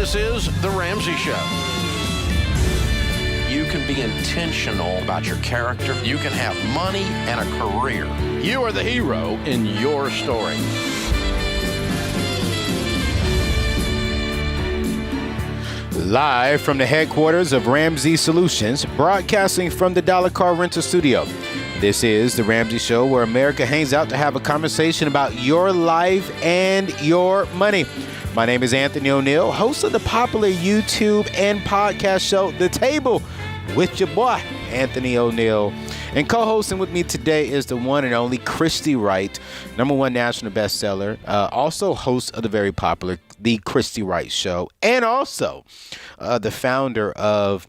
This is The Ramsey Show. You can be intentional about your character. You can have money and a career. You are the hero in your story. Live from the headquarters of Ramsey Solutions, broadcasting from the Dollar Car Rental Studio. This is The Ramsey Show, where America hangs out to have a conversation about your life and your money. My name is Anthony O'Neill, host of the popular YouTube and podcast show, The Table, with your boy, Anthony O'Neill. And co-hosting with me today is the one and only Christy Wright, #1 national bestseller, also host of the very popular The Christy Wright Show, and also the founder of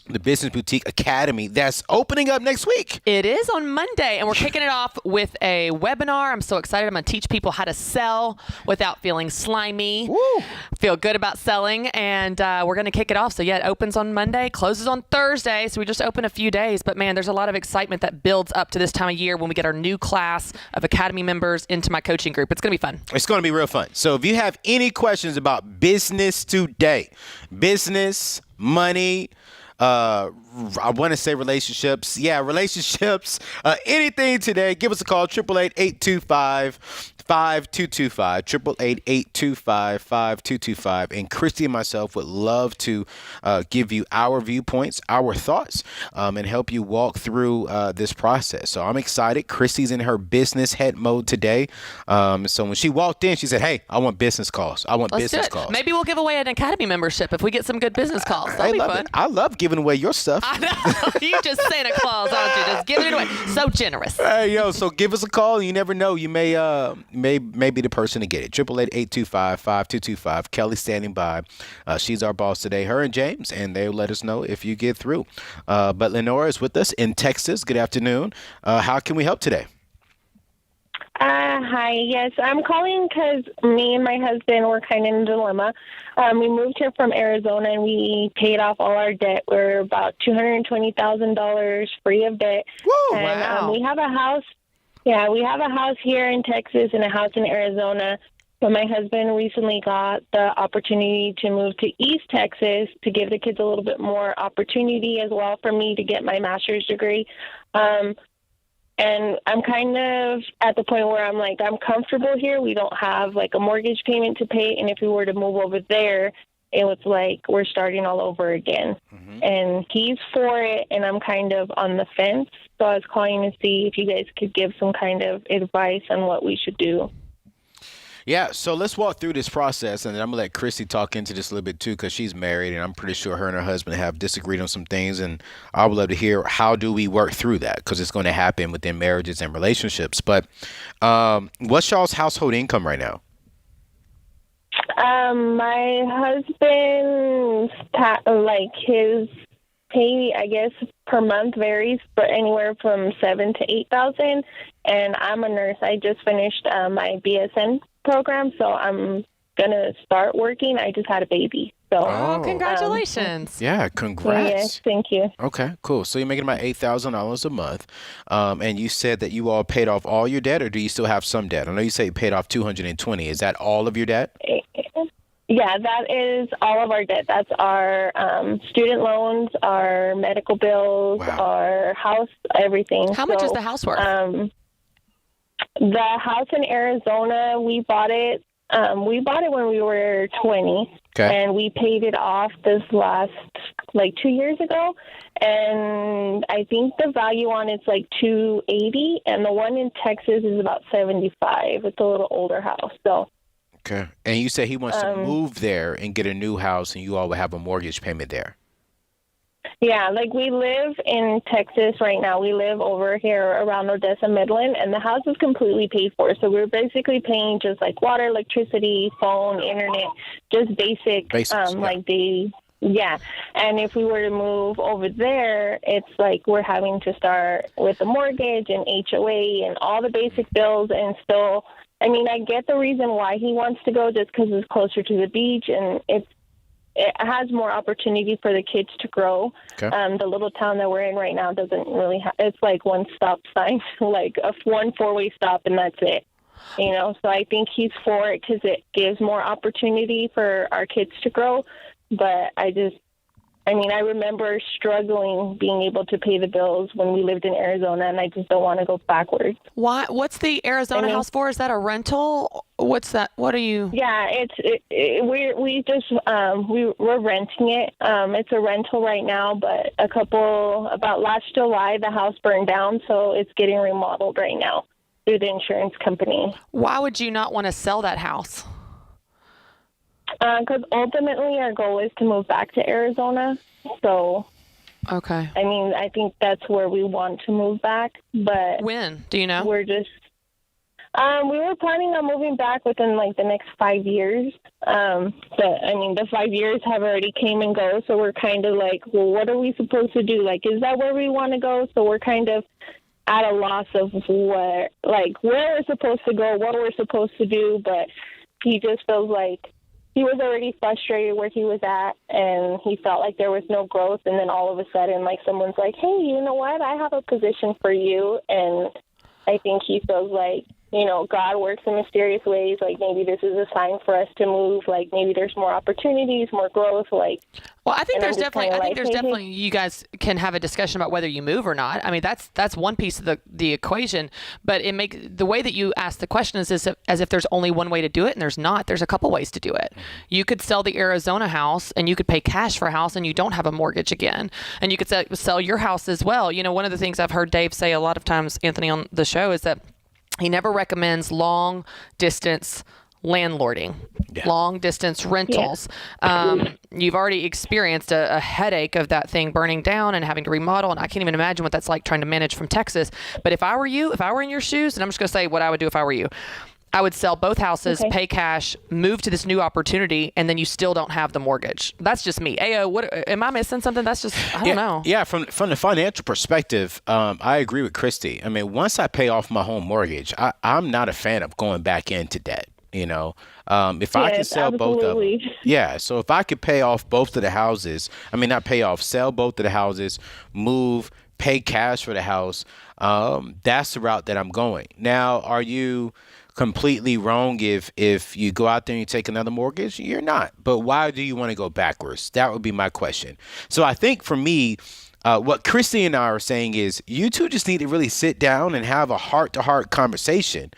the Business Boutique Academy that's opening up next week. It is on Monday, and we're kicking it off with a webinar. I'm so excited. I'm going to teach people how to sell without feeling slimy. Woo. Feel good about selling, and we're going to kick it off. So, yeah, it opens on Monday, closes on Thursday, so we just open a few days. But, man, there's a lot of excitement that builds up to this time of year when we get our new class of Academy members into my coaching group. It's going to be fun. It's going to be real fun. So if you have any questions about business today, business, money, I want to say relationships. Yeah, relationships. Anything today, give us a call, 888-825-5225, 888-825-5225. And Christy and myself would love to give you our viewpoints, our thoughts, and help you walk through this process. So I'm excited. Christy's in her business head mode today. So when she walked in, she said, hey, I want business calls. Let's business do it. calls. Maybe we'll give away an Academy membership if we get some good business calls. That'll be fun. I love giving away your stuff. I know. You just Santa Claus, aren't you? Just giving it away. So generous. Hey, yo, so give us a call. You never know. You may be the person to get it. 888-825-5225. Kelly's standing by. She's our boss today, her and James, and they'll let us know if you get through. But Lenora is with us in Texas. Good afternoon. How can we help today? Hi, yes, I'm calling because me and my husband were kind of in a dilemma. We moved here from Arizona and we paid off all our debt. We're about $220,000 free of debt. Woo, and wow. we have a house. Yeah, we have a house here in Texas and a house in Arizona. But my husband recently got the opportunity to move to East Texas to give the kids a little bit more opportunity as well for me to get my master's degree. And I'm kind of at the point where I'm like, I'm comfortable here. We don't have like a mortgage payment to pay. And if we were to move over there, it was like we're starting all over again. Mm-hmm. And he's for it, and I'm kind of on the fence. So I was calling to see if you guys could give some kind of advice on what we should do. Yeah, so let's walk through this process, and then I'm going to let Christy talk into this a little bit, too, because she's married, and I'm pretty sure her and her husband have disagreed on some things, and I would love to hear how do we work through that, because it's going to happen within marriages and relationships. But what's y'all's household income right now? My husband's, his pay, I guess, per month varies, but anywhere from $7,000 to $8,000, and I'm a nurse. I just finished my BSN program, so I'm gonna start working. I just had a baby, so congratulations. Yeah, congrats. Yes, thank you. Okay, cool. So you're making about $8,000 a month, and you said that you all paid off all your debt, or do you still have some debt? I know you say you paid off $220. Is that all of your debt? Yeah, that is all of our debt. That's our student loans, our medical bills, Wow. our house, everything. How much is the house worth? The house in Arizona, we bought it when we were 20, Okay. and we paid it off this last, 2 years ago, and I think the value on it's $280, and the one in Texas is about $75. It's a little older house, so. Okay. And you said he wants to move there and get a new house, and you all would have a mortgage payment there. Yeah, we live in Texas right now. We live over here around Odessa, Midland, and the house is completely paid for. So we're basically paying just water, electricity, phone, internet, just basics. Yeah. And if we were to move over there, it's we're having to start with a mortgage and HOA and all the basic bills, and still, I get the reason why he wants to go, just because it's closer to the beach, and it has more opportunity for the kids to grow. Okay. The little town that we're in right now doesn't really have, it's one stop sign, one 4-way stop, and that's it. So I think he's for it because it gives more opportunity for our kids to grow. But I remember struggling being able to pay the bills when we lived in Arizona, and I just don't want to go backwards. Why? What's the Arizona house for? Is that a rental? What's that? What are you? Yeah, we're renting it. It's a rental right now, but about last July, the house burned down, so it's getting remodeled right now through the insurance company. Why would you not want to sell that house? Because ultimately our goal is to move back to Arizona. So, okay. I think that's where we want to move back. But when? Do you know? We're just, we were planning on moving back within the next 5 years. But the 5 years have already came and go. So we're kind of well, what are we supposed to do? Is that where we want to go? So we're kind of at a loss of where we're supposed to go, what we're supposed to do. But he just feels like he was already frustrated where he was at, and he felt like there was no growth. And then all of a sudden, someone's like, hey, you know what? I have a position for you. And I think he feels like, God works in mysterious ways. Maybe this is a sign for us to move. Maybe there's more opportunities, more growth. Well, I think there's definitely you guys can have a discussion about whether you move or not. That's one piece of the equation, but the way that you ask the question is as if there's only one way to do it, and there's not. There's a couple ways to do it. You could sell the Arizona house, and you could pay cash for a house, and you don't have a mortgage again. And you could sell your house as well. One of the things I've heard Dave say a lot of times, Anthony, on the show is that he never recommends long distance landlording, long distance rentals. Yeah. You've already experienced a headache of that thing burning down and having to remodel. And I can't even imagine what that's like trying to manage from Texas. But if I were in your shoes, and I'm just going to say what I would do if I were you, I would sell both houses, pay cash, move to this new opportunity, and then you still don't have the mortgage. That's just me. Ayo, what am I missing something? That's just I don't know. Yeah, from the financial perspective, I agree with Christy. Once I pay off my home mortgage, I'm not a fan of going back into debt. If I could sell both of them. Yeah, so if I could pay off both of the houses, not pay off, sell both of the houses, move, pay cash for the house, that's the route that I'm going. Now, are you completely wrong if you go out there and you take another mortgage? You're not. But why do you want to go backwards? That would be my question. So I think for me, what Christy and I are saying is you two just need to really sit down and have a heart-to-heart conversation.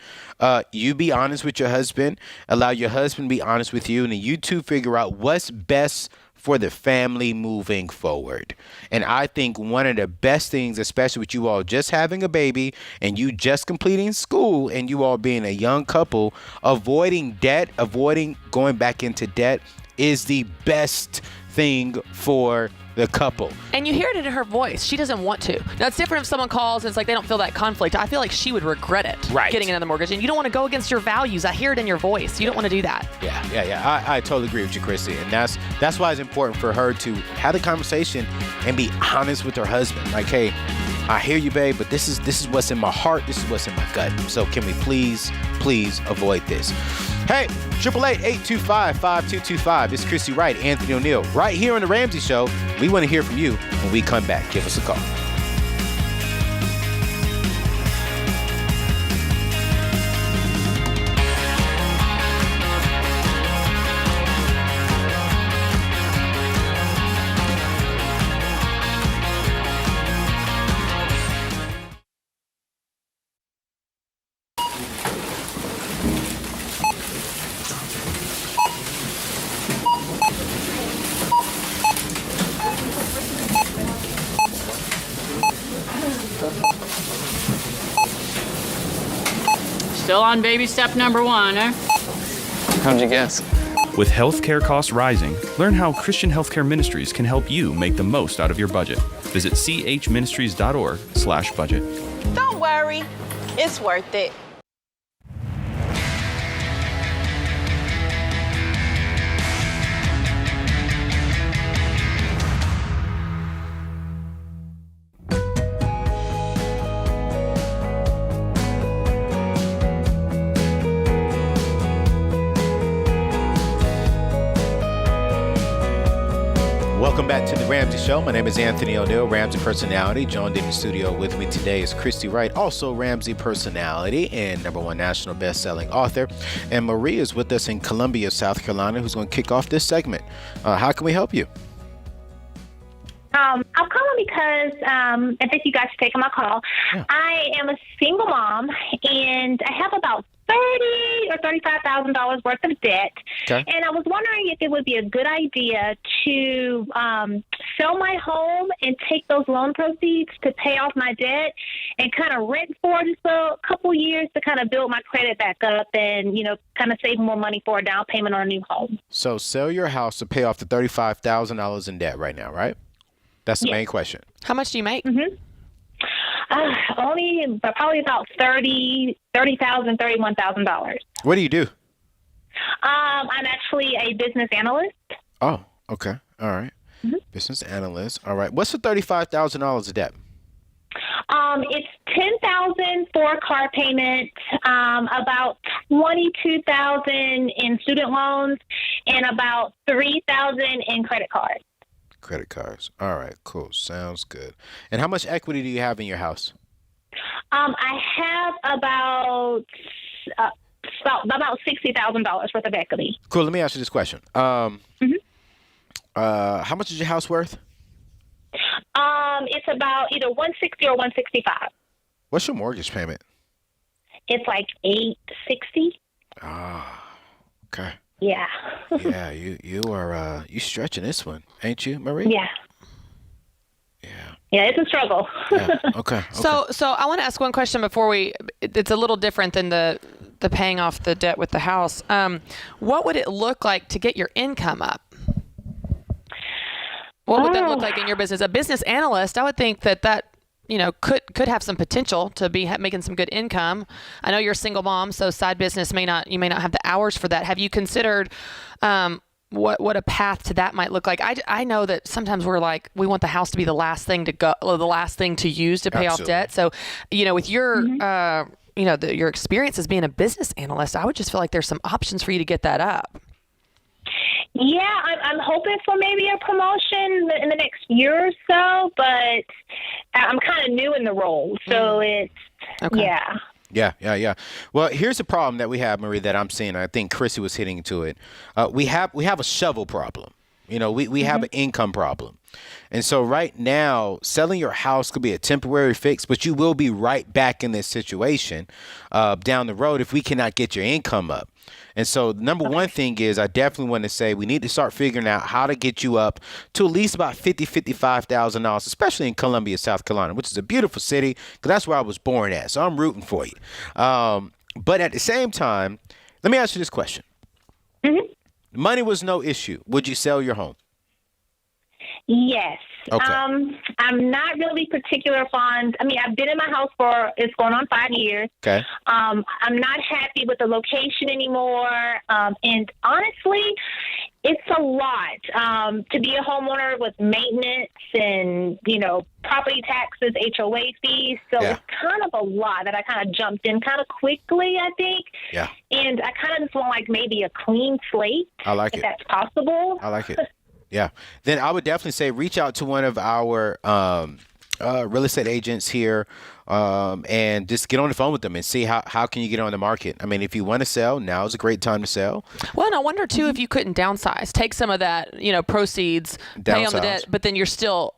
You be honest with your husband, allow your husband to be honest with you, and then you two figure out what's best for the family moving forward. And I think one of the best things, especially with you all just having a baby and you just completing school and you all being a young couple, avoiding debt, avoiding going back into debt is the best thing for the couple. And you hear it in her voice. She doesn't want to. Now, it's different if someone calls and it's like they don't feel that conflict. I feel like she would regret it, getting another mortgage. And you don't want to go against your values. I hear it in your voice. You don't want to do that. Yeah. I totally agree with you, Christy. And that's why it's important for her to have the conversation and be honest with her husband. Like, hey, I hear you, babe, but this is what's in my heart. This is what's in my gut. So can we please avoid this? Hey, 888-825-5225. It's Christy Wright, Anthony O'Neill, right here on The Ramsey Show. We want to hear from you when we come back. Give us a call. Still on baby step number 1, eh? How'd you guess? With healthcare costs rising, learn how Christian Healthcare Ministries can help you make the most out of your budget. Visit chministries.org/budget. Don't worry, it's worth it. Welcome back to the Ramsey Show. My name is Anthony O'Neill, Ramsey personality. Joined in the studio with me today is Christy Wright, also Ramsey personality and #1 national best-selling author. And Marie is with us in Columbia, South Carolina, who's going to kick off this segment. How can we help you? I'm calling because, and thank you guys for taking my call. Yeah. I am a single mom, and I have about $30,000 or $35,000 worth of debt. Okay. And I was wondering if it would be a good idea to sell my home and take those loan proceeds to pay off my debt and kind of rent for just a couple years to kind of build my credit back up and, kind of save more money for a down payment on a new home. So sell your house to pay off the $35,000 in debt right now, right? That's the main question. How much do you make? Mm-hmm. Probably about $30,000, $31,000. What do you do? I'm actually a business analyst. Oh, okay. All right. Mm-hmm. Business analyst. All right. What's the $35,000 of debt? It's $10,000 for a car payment, about $22,000 in student loans, and about $3,000 in credit cards. Credit cards. All right, cool. Sounds good. And how much equity do you have in your house? I have about $60,000 worth of equity. Cool. Let me ask you this question. How much is your house worth? It's about either $160 or $165. What's your mortgage payment? It's like $860. Okay. Yeah. Yeah, you are you stretching this one, ain't you, Marie? Yeah. Yeah. Yeah, it's a struggle. Yeah. Okay. So I want to ask one question before it's a little different than the paying off the debt with the house. What would it look like to get your income up? What would that look like in your business? A business analyst, I would think that could have some potential to be making some good income. I know you're a single mom, so side business you may not have the hours for that. Have you considered what a path to that might look like? I know that sometimes we're like, we want the house to be the last thing to go, or the last thing to use to pay off debt. So, with your your experience as being a business analyst, I would just feel like there's some options for you to get that up. Yeah, I'm hoping for maybe a promotion in the next year or so, but I'm kind of new in the role, so it's, yeah. Yeah. Well, here's the problem that we have, Marie, that I'm seeing. I think Chrissy was hitting to it. We have a shovel problem. We have an income problem. And so right now, selling your house could be a temporary fix, but you will be right back in this situation down the road if we cannot get your income up. And so number one thing is I definitely want to say we need to start figuring out how to get you up to at least about $55,000, especially in Columbia, South Carolina, which is a beautiful city because that's where I was born at. So I'm rooting for you. But at the same time, let me ask you this question. Mm-hmm. Money was no issue. Would you sell your home? Yes. Okay. I'm not really particular fond. I've been in my house it's going on 5 years. Okay. I'm not happy with the location anymore. And honestly, it's a lot to be a homeowner with maintenance and, property taxes, HOA fees. So it's kind of a lot that I kind of jumped in kind of quickly, I think. Yeah. And I kind of just want maybe a clean slate. I like if it. that's possible. I like it. Yeah. Then I would definitely say reach out to one of our real estate agents here and just get on the phone with them and see how can you get on the market. If you want to sell, now is a great time to sell. Well, and I wonder too if you couldn't downsize, take some of that, proceeds, pay on the debt, but then you're still,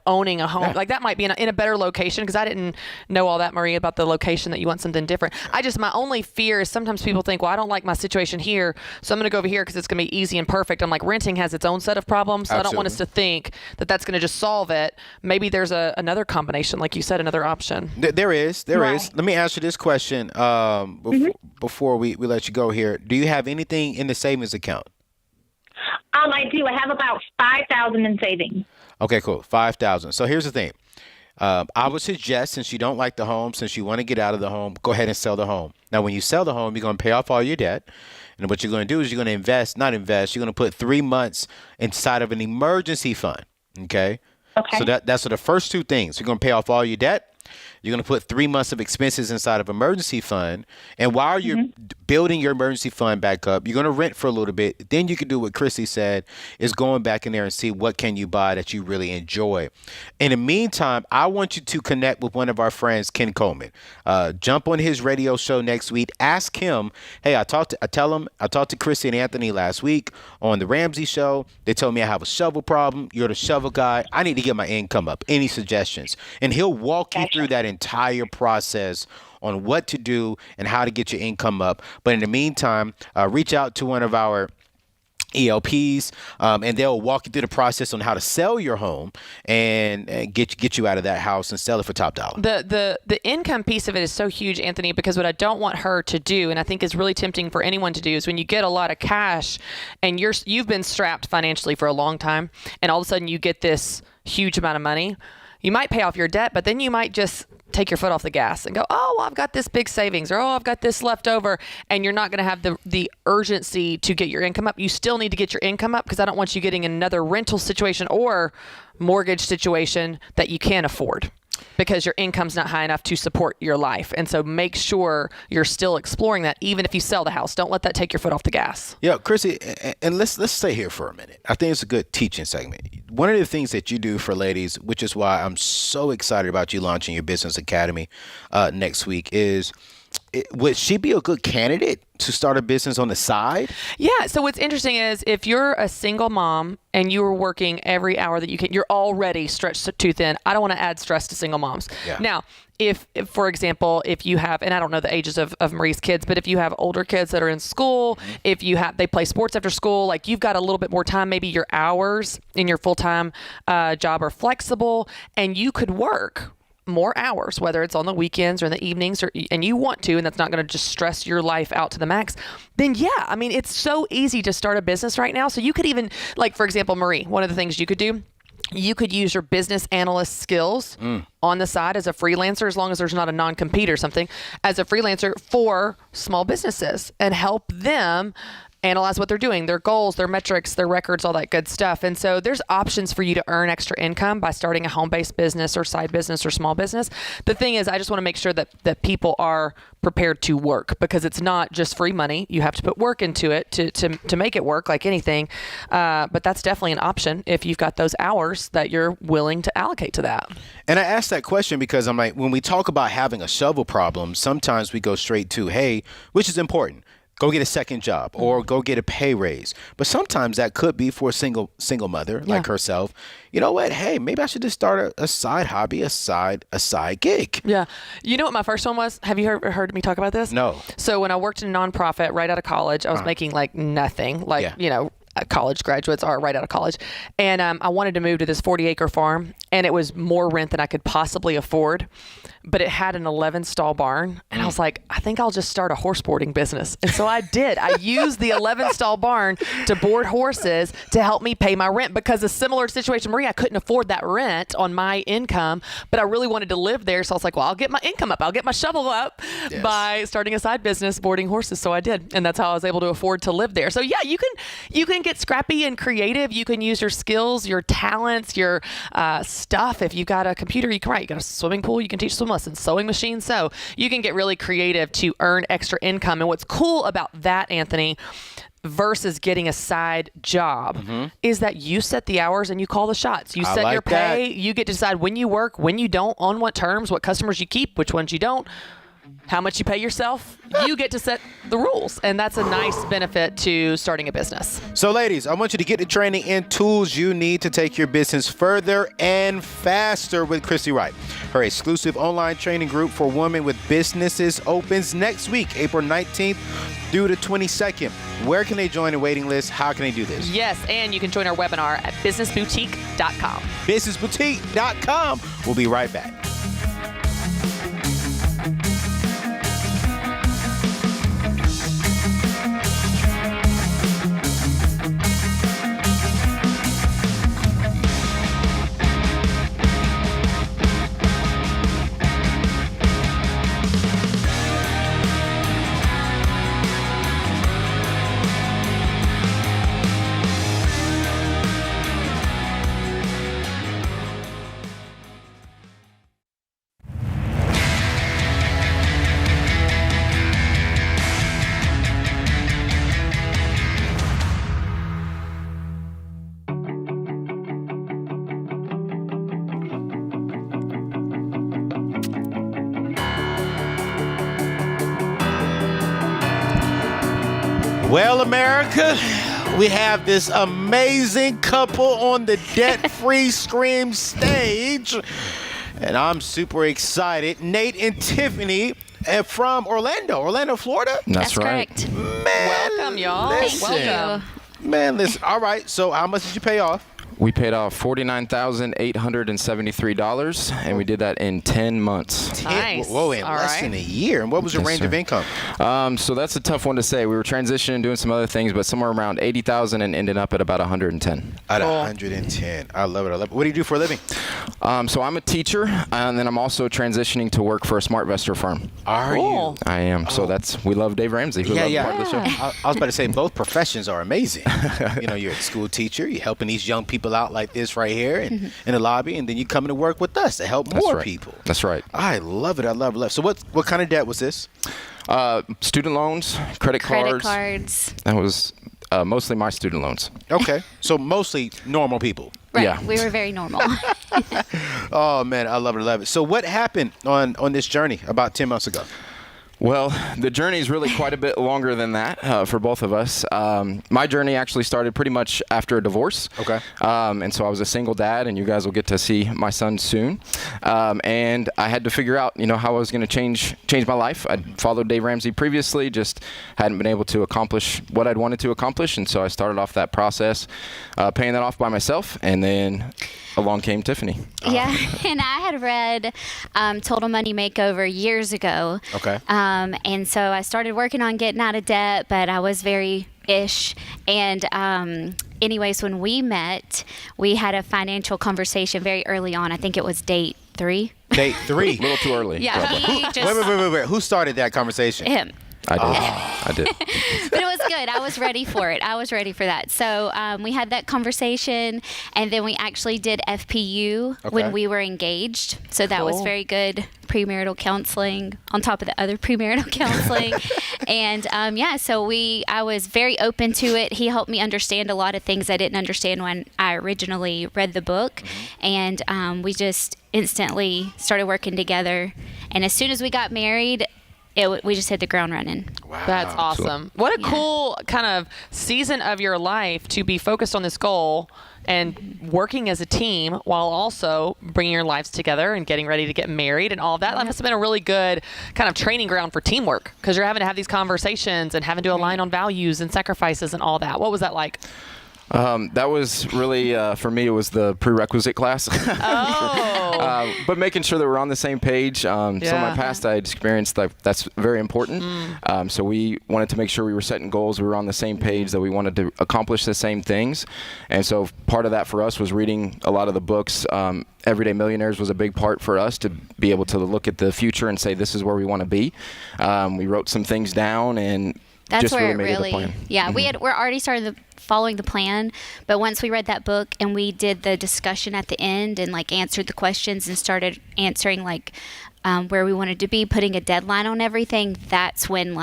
owning a home. Yeah. Like that might be in a better location, because I didn't know all that, Marie, about the location that you want something different. My only fear is sometimes people think, well, I don't like my situation here, so I'm going to go over here because it's going to be easy and perfect. I'm like, renting has its own set of problems, so I don't want us to think that that's going to just solve it. Maybe there's another combination, like you said, another option. There is. Let me ask you this question before we let you go here. Do you have anything in the savings account? I do. I have about $5,000 in savings. Okay, cool. $5,000. So here's the thing. I would suggest, since you don't like the home, since you want to get out of the home, go ahead and sell the home. Now, when you sell the home, you're going to pay off all your debt. And what you're going to do is you're going to you're going to put 3 months inside of an emergency fund. Okay? Okay. So that's the first two things. You're going to pay off all your debt. You're going to put 3 months of expenses inside of emergency fund. And while you're building your emergency fund back up. You're going to rent for a little bit. Then you can do what Chrissy said, is going back in there and see what can you buy that you really enjoy. In the meantime, I want you to connect with one of our friends, Ken Coleman. Jump on his radio show next week. Ask him, hey, I talked to Chrissy and Anthony last week on the Ramsey Show. They told me I have a shovel problem. You're the shovel guy. I need to get my income up. Any suggestions? And he'll walk you through that entire process on what to do and how to get your income up. But in the meantime, reach out to one of our ELPs, and they'll walk you through the process on how to sell your home and get you out of that house and sell it for top dollar. The income piece of it is so huge, Anthony, because what I don't want her to do, and I think is really tempting for anyone to do, is when you get a lot of cash and you've been strapped financially for a long time, and all of a sudden you get this huge amount of money. You might pay off your debt, but then you might just take your foot off the gas and go, oh, well, I've got this big savings, or oh, I've got this left over, and you're not going to have the urgency to get your income up. You still need to get your income up, because I don't want you getting another rental situation or mortgage situation that you can't afford, because your income's not high enough to support your life. And so make sure you're still exploring that, even if you sell the house. Don't let that take your foot off the gas. Yeah, Chrissy, and let's stay here for a minute. I think it's a good teaching segment. One of the things that you do for ladies, which is why I'm so excited about you launching your business academy next week, is would she be a good candidate to start a business on the side? Yeah. So what's interesting is, if you're a single mom and you are working every hour that you can, you're already stretched too thin. I don't want to add stress to single moms. Yeah. Now, if, for example, if you have, and I don't know the ages of Marie's kids, but if you have older kids that are in school, if they play sports after school, like you've got a little bit more time, maybe your hours in your full-time job are flexible, and you could work more hours, whether it's on the weekends or in the evenings, and you want to, and that's not going to just stress your life out to the max, then yeah, I mean, it's so easy to start a business right now. So you could even, like, for example, Marie, one of the things you could do, you could use your business analyst skills on the side as a freelancer, as long as there's not a non-compete or something, as a freelancer for small businesses, and help them analyze what they're doing, their goals, their metrics, their records, all that good stuff. And so there's options for you to earn extra income by starting a home-based business or side business or small business. The thing is, I just want to make sure that people are prepared to work, because it's not just free money. You have to put work into it to make it work, like anything. But that's definitely an option if you've got those hours that you're willing to allocate to that. And I asked that question because I'm like, when we talk about having a shovel problem, sometimes we go straight to, hey, which is important, go get a second job or go get a pay raise. But sometimes that could be for a single mother like herself. You know what? Hey, maybe I should just start a side hobby, a side gig. Yeah. You know what my first one was? Have you heard me talk about this? No. So when I worked in a nonprofit right out of college, I was making like nothing, college graduates are right out of college. And I wanted to move to this 40-acre farm, and it was more rent than I could possibly afford. But it had an 11-stall barn. And I was like, I think I'll just start a horse boarding business. And so I did. I used the 11-stall barn to board horses to help me pay my rent, because a similar situation, Marie, I couldn't afford that rent on my income, but I really wanted to live there. So I was like, well, I'll get my income up. I'll get my shovel up by starting a side business boarding horses. So I did. And that's how I was able to afford to live there. So yeah, you can get scrappy and creative. You can use your skills, your talents, your stuff. If you've got a computer, you can write. You got a swimming pool, you can teach swim lessons, sewing machine. So you can get really creative to earn extra income. And what's cool about that, Anthony, versus getting a side job, is that you set the hours and you call the shots. You set your pay. You get to decide when you work, when you don't, on what terms, what customers you keep, which ones you don't, how much you pay yourself. You get to set the rules, and that's a nice benefit to starting a business. So ladies, I want you to get the training and tools you need to take your business further and faster with Christy Wright. Her exclusive online training group for women with businesses opens next week, April 19th through the 22nd. Where can they join the waiting list? How can they do this? Yes, and you can join our webinar at businessboutique.com. Businessboutique.com. We'll be right back. Well, America, we have this amazing couple on the Debt-Free Scream stage, and I'm super excited. Nate and Tiffany from Orlando, Florida. That's right. correct. Man, Welcome, y'all. listen. Welcome. Man, listen. All right, so how much did you pay off? We paid off $49,873, and we did that in 10 months. Nice. Whoa, in All less right. than a year. And what was your Yes, range sir. of income? So that's a tough one to say. We were transitioning, doing some other things, but somewhere around 80,000 and ended up at about 110. At 110. I love it. What do you do for a living? So I'm a teacher, and then I'm also transitioning to work for a smart vestor firm. Are Cool. you? I am. So we love Dave Ramsey. We love part of the show. I was about to say both professions are amazing. You're a school teacher. You're helping these young people out like this right here in the lobby, and then you come to work with us to help more right. people. That's right. I love it. I love it. So what kind of debt was this? Student loans, credit cards. That was mostly my student loans. Okay. So mostly normal people. Right. Yeah. We were very normal. Oh man, I love it. I love it. So what happened on this journey about 10 months ago? Well, the journey is really quite a bit longer than that for both of us. My journey actually started pretty much after a divorce. Okay. And so I was a single dad, and you guys will get to see my son soon. And I had to figure out, how I was going to change my life. I'd followed Dave Ramsey previously, just hadn't been able to accomplish what I'd wanted to accomplish. And so I started off that process, paying that off by myself, and then along came Tiffany. Yeah, and I had read Total Money Makeover years ago. Okay. And so I started working on getting out of debt, but I was very ish. And anyways, when we met, we had a financial conversation very early on. I think it was date 3. Date 3. A little too early. Yeah, he just Wait. Who started that conversation? him. I did. Oh. I did. But it was good. I was ready for it. I was ready for that. So we had that conversation, and then we actually did FPU when we were engaged. So that was Cool. very good premarital counseling on top of the other premarital counseling. And so I was very open to it. He helped me understand a lot of things I didn't understand when I originally read the book. And we just instantly started working together. And as soon as we got married, we just hit the ground running. Wow. That's awesome. What a cool kind of season of your life to be focused on this goal and working as a team while also bringing your lives together and getting ready to get married and all of that. That must have been a really good kind of training ground for teamwork, because you're having to have these conversations and having to align on values and sacrifices and all that. What was that like? That was really, for me, it was the prerequisite class. But making sure that we're on the same page. So in my past, I had experienced that's very important. So we wanted to make sure we were setting goals. We were on the same page, that we wanted to accomplish the same things. And so part of that for us was reading a lot of the books. Everyday Millionaires was a big part for us to be able to look at the future and say, this is where we want to be. We wrote some things down, and That's just where really made it a plan. Yeah, we're already started following the plan, but once we read that book and we did the discussion at the end and answered the questions and started answering where we wanted to be, putting a deadline on everything, that's when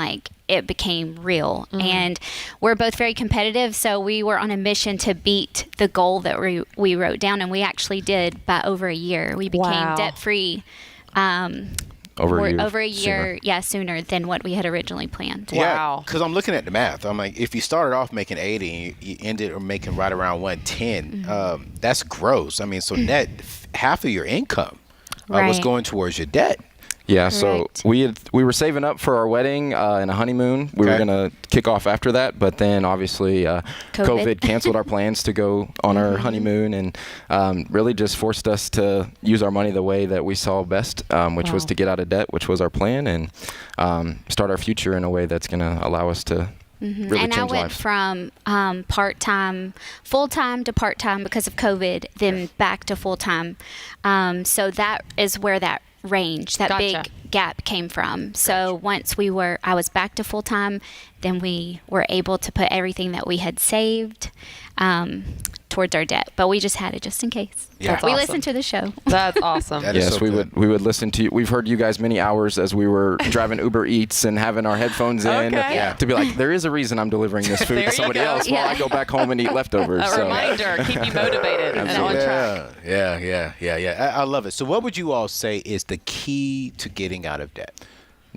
it became real. And we're both very competitive, so we were on a mission to beat the goal that we wrote down, and we actually did by over a year. We became debt-free Over a year, sooner than what we had originally planned. Wow. Because I'm looking at the math. I'm like, if you started off making 80 and you ended or making right around 110, that's gross. I mean, so net half of your income was Right. going towards your debt. Yeah, so Correct. we were saving up for our wedding and a honeymoon. We were going to kick off after that, but then obviously COVID canceled our plans to go on our honeymoon, and really just forced us to use our money the way that we saw best, which was to get out of debt, which was our plan, and start our future in a way that's going to allow us to really And I change went lives. from part-time, full-time to part-time because of COVID, then back to full-time. So that is where that range, that big gap came from. So once I was back to full-time, then we were able to put everything that we had saved towards our debt, but we just had it just in case. Yeah. That's We awesome. listened to the show. That's awesome. That is Yes, so good. we would listen to you. We've heard you guys many hours as we were driving Uber Eats and having our headphones in Okay. to be like, there is a reason I'm delivering this food There to you somebody go. else while I go back home and eat leftovers. A So reminder, keep you motivated and on track. Yeah. I love it. So what would you all say is the key to getting out of debt?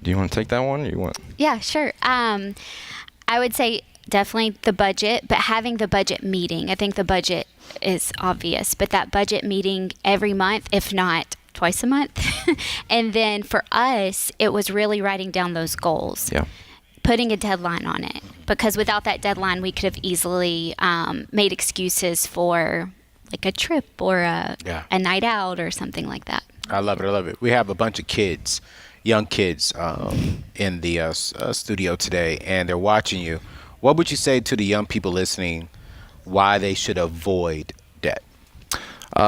do you want to take that one? Or you want? Yeah, sure. I would say definitely the budget, but having the budget meeting. I think the budget is obvious, but that budget meeting every month, if not twice a month. And then for us, it was really writing down those goals. Yeah. Putting a deadline on it, because without that deadline, we could have easily made excuses for like a trip or a night out or something like that. I love it. I love it. We have a bunch of kids, young kids, in the studio today, and they're watching you. What would you say to the young people listening why they should avoid debt?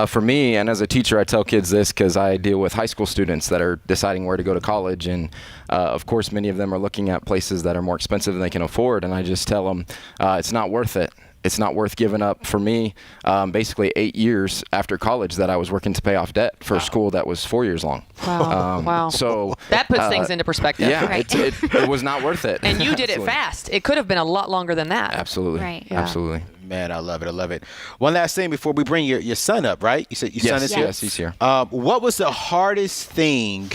For me, and as a teacher, I tell kids this because I deal with high school students that are deciding where to go to college. And, of course, many of them are looking at places that are more expensive than they can afford. And I just tell them it's not worth it. It's not worth giving up. For me, basically 8 years after college that I was working to pay off debt for a school that was 4 years long. Wow. Wow. So that puts things into perspective. Yeah, Right. it was not worth it. And you did it fast. It could have been a lot longer than that. Absolutely. Right. Yeah. Absolutely. Man, I love it. I love it. One last thing before we bring your son up, right? You said your son is here? Yes, he's here. What was the hardest thing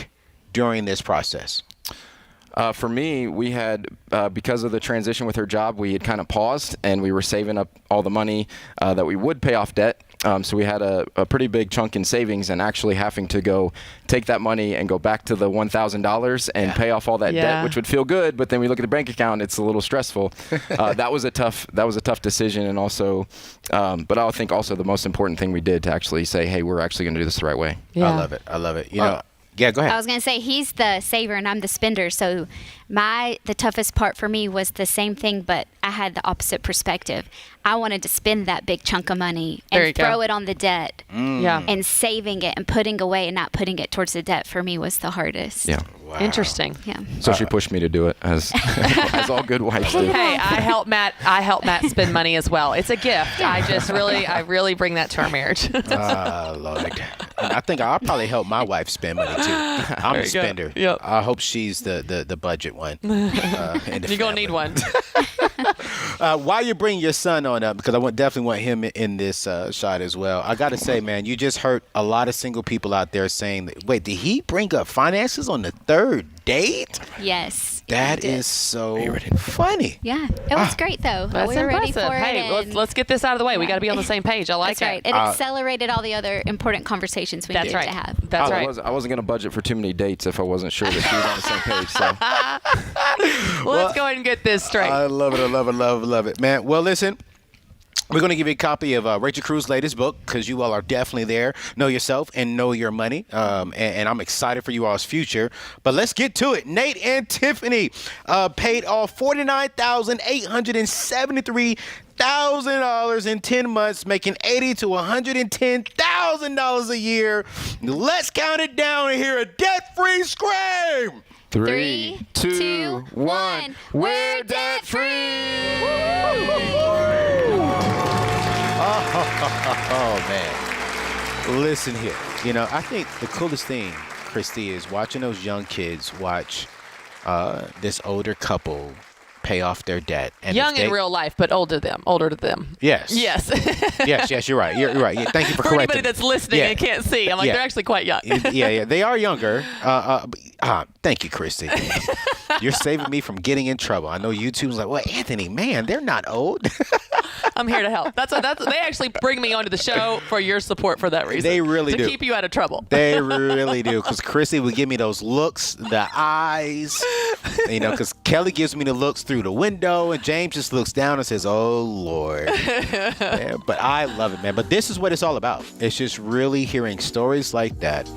during this process? For me, we had, because of the transition with her job, we had kind of paused and we were saving up all the money that we would pay off debt. So we had a pretty big chunk in savings, and actually having to go take that money and go back to the $1,000 and pay off all that debt, which would feel good. But then we look at the bank account, it's a little stressful. That was a tough decision. And also, but I think also the most important thing we did to actually say, hey, we're actually going to do this the right way. Yeah. I love it. I love it. You know, yeah, go ahead. I was going to say, he's the saver and I'm the spender. So the toughest part for me was the same thing, but I had the opposite perspective. I wanted to spend that big chunk of money and throw it on the debt. Yeah. And saving it and putting away and not putting it towards the debt for me was the hardest. Yeah. Wow. Interesting. Yeah. So she pushed me to do it, as all good wives do. Hey, I help Matt spend money as well. It's a gift. I really bring that to our marriage. Lord. And I think I'll probably help my wife spend money too. I'm a spender. Yep. I hope she's the budget one. You're gonna need one. While you bring your son on up, because I definitely want him in this shot as well. I got to say, man, you just hurt a lot of single people out there saying that, wait, did he bring up finances on the third date? Yes. That is so funny. Yeah. It was great, though. That's we were impressive. ready for it. Hey, let's get this out of the way. We got to be on the same page. I like That's right. it. It accelerated all the other important conversations we needed to have. That's right. I wasn't going to budget for too many dates if I wasn't sure that she was on the same page. So. Let's go ahead and get this straight. I love it. I love it. Love it, man. Well, listen. We're going to give you a copy of Rachel Cruz's latest book, because you all are definitely there. Know yourself and know your money. And I'm excited for you all's future. But let's get to it. Nate and Tiffany paid off $49,873 in 10 months, making $80,000 to $110,000 a year. Let's count it down and hear a debt-free scream. 3, 2, 1. We're debt free. Oh, man. Listen here. You know, I think the coolest thing, Christy, is watching those young kids watch this older couple pay off their debt. And young in real life, but older to them. Yes. Yes. yes, you're right. You're right. Yeah, thank you for correcting anybody that's listening and can't see, I'm like, they're actually quite young. yeah. They are younger. Thank you, Christy. You're saving me from getting in trouble. I know YouTube's like, well, Anthony, man, they're not old. I'm here to help. They actually bring me onto the show for your support for that reason. They really do. To keep you out of trouble. They really do. Because Christy would give me those looks, the eyes, you know, because Kelly gives me the looks through the window, and James just looks down and says, oh, Lord. Yeah, but I love it, man. But this is what it's all about. It's just really hearing stories like that.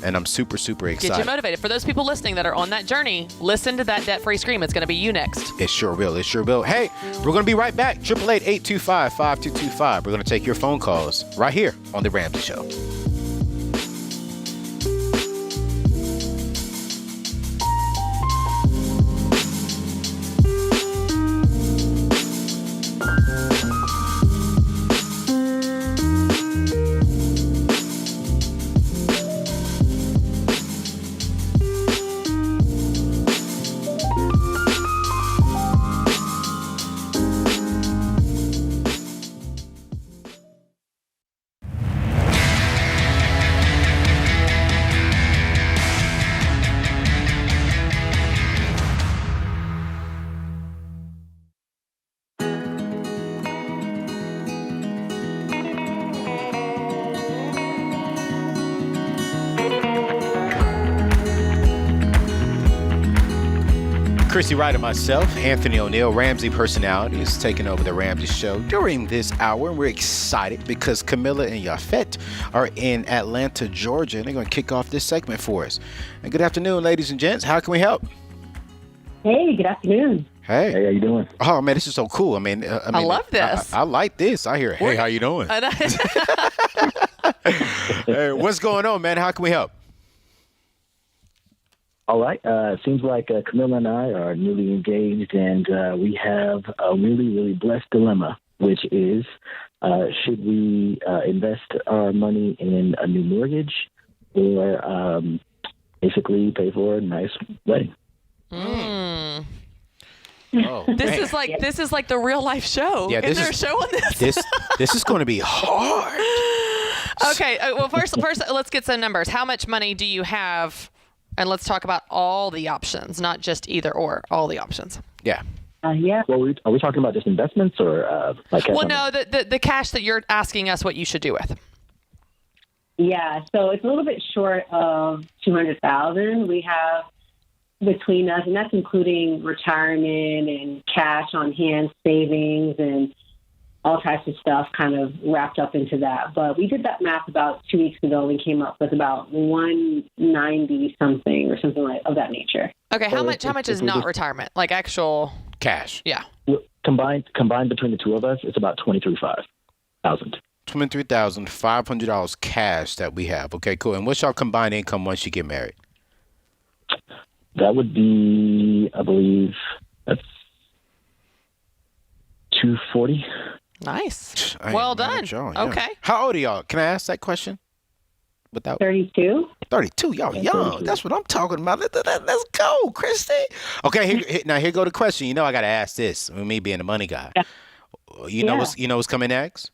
And I'm super, super excited. Get you motivated. For those people listening that are on that journey, listen to that debt-free scream. It's going to be you next. It sure will. It sure will. Hey, we're going to be right back. 888-825-5225. We're going to take your phone calls right here on The Ramsey Show. Chrissy Wright and myself, Anthony O'Neill, Ramsey personality, is taking over the Ramsey Show during this hour. And we're excited because Camilla and Yafet are in Atlanta, Georgia, and they're going to kick off this segment for us. And good afternoon, ladies and gents. How can we help? Hey, good afternoon. Hey. Hey, how you doing? Oh, man, this is so cool. I love this. I like this. I hear, hey, how you doing? Hey, what's going on, man? How can we help? All right. Seems like Camilla and I are newly engaged, and we have a really, really blessed dilemma, which is should we invest our money in a new mortgage or basically pay for a nice wedding? Mm. Oh, this is like the real life show. Yeah, is there a show on this? This is going to be hard. Okay. Well, first, let's get some numbers. How much money do you have? And let's talk about all the options, not just either or, all the options. Yeah. Yeah. Well, are we talking about just investments or like? Well, no, the cash that you're asking us what you should do with. Yeah, so it's a little bit short of $200,000 we have between us, and that's including retirement and cash on hand, savings, and all types of stuff kind of wrapped up into that. But we did that math about 2 weeks ago and came up with about 190 something or something like of that nature. Okay, how much is not retirement? Like actual cash? Yeah. Combined between the two of us, it's about $23,500. $23,500 cash that we have. Okay, cool. And what's your combined income once you get married? That would be, I believe, that's $240,000. Nice. Well done. Okay. How old are y'all? Can I ask that question? 32. 32. Y'all young. 32. That's what I'm talking about. Let's go, Christy. Okay. Here go the question. You know I got to ask this. With me being the money guy. Yeah. You know what's coming next?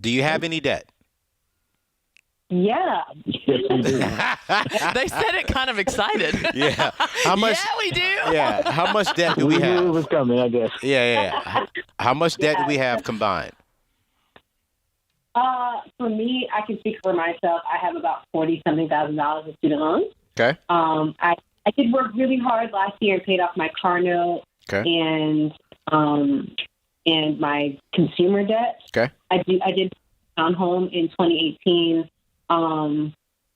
Do you have any debt? Yeah. They said it kind of excited. Yeah. How much? Yeah, we do. Yeah. How much debt do we have? It was coming, I guess. Yeah. How much debt do we have combined? For me, I can speak for myself. I have about $40-something thousand in student loans. Okay. I did work really hard last year and paid off my car note. Okay. And my consumer debt. Okay. I did town home in 2018.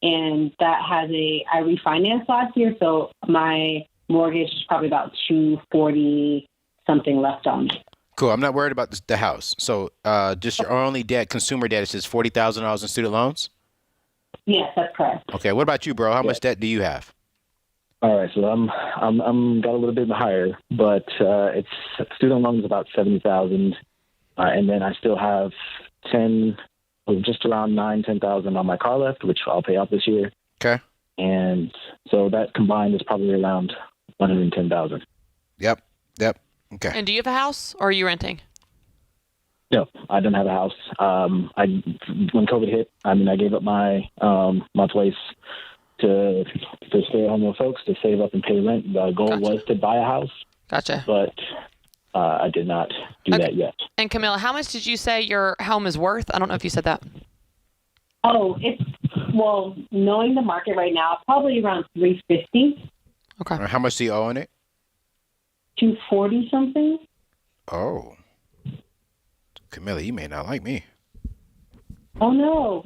And that has I refinanced last year, so my mortgage is probably about $240 something left on me. Cool. I'm not worried about the house. So, just your only debt, consumer debt, is just $40,000 in student loans. Yes, that's correct. Okay. What about you, bro? How much debt do you have? All right, so I'm got a little bit higher, but it's student loans about $70,000, and then I still have just around $10,000 on my car left, which I'll pay off this year. Okay. And so that combined is probably around $110,000. Yep. Okay. And do you have a house, or are you renting? No, I don't have a house. When COVID hit, I gave up my place to stay at home with folks, to save up and pay rent. The goal was to buy a house. Gotcha. But I did not do that yet. And Camilla, how much did you say your home is worth? I don't know if you said that. Oh, knowing the market right now, probably around $350. Okay. How much do you owe on it? $240 something. Oh. Camilla, you may not like me. Oh, no.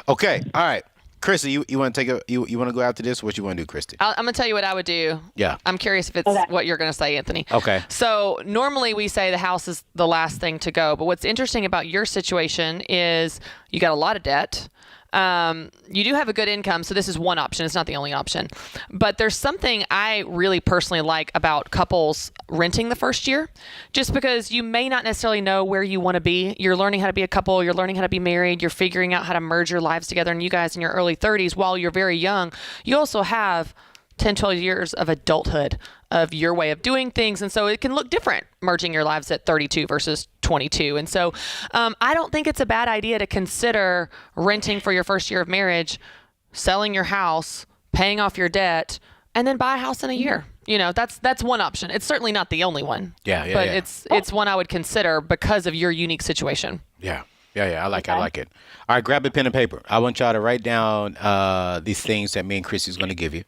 Okay. All right. Christy, you want to you want to go after this? What you want to do, Christy? I'm going to tell you what I would do. Yeah. I'm curious if it's what you're going to say, Anthony. Okay. So normally we say the house is the last thing to go. But what's interesting about your situation is you got a lot of debt. You do have a good income, so this is one option. It's not the only option. But there's something I really personally like about couples renting the first year, just because you may not necessarily know where you want to be. You're learning how to be a couple. You're learning how to be married. You're figuring out how to merge your lives together. And you guys in your early 30s, while you're very young, you also have 10, 12 years of adulthood of your way of doing things. And so it can look different merging your lives at 32 versus 22. And so I don't think it's a bad idea to consider renting for your first year of marriage, selling your house, paying off your debt, and then buy a house in a year. That's one option. It's certainly not the only one. Yeah. But it's one I would consider because of your unique situation. Yeah. I like it. All right, grab a pen and paper. I want y'all to write down these things that me and Chrissy's going to give you.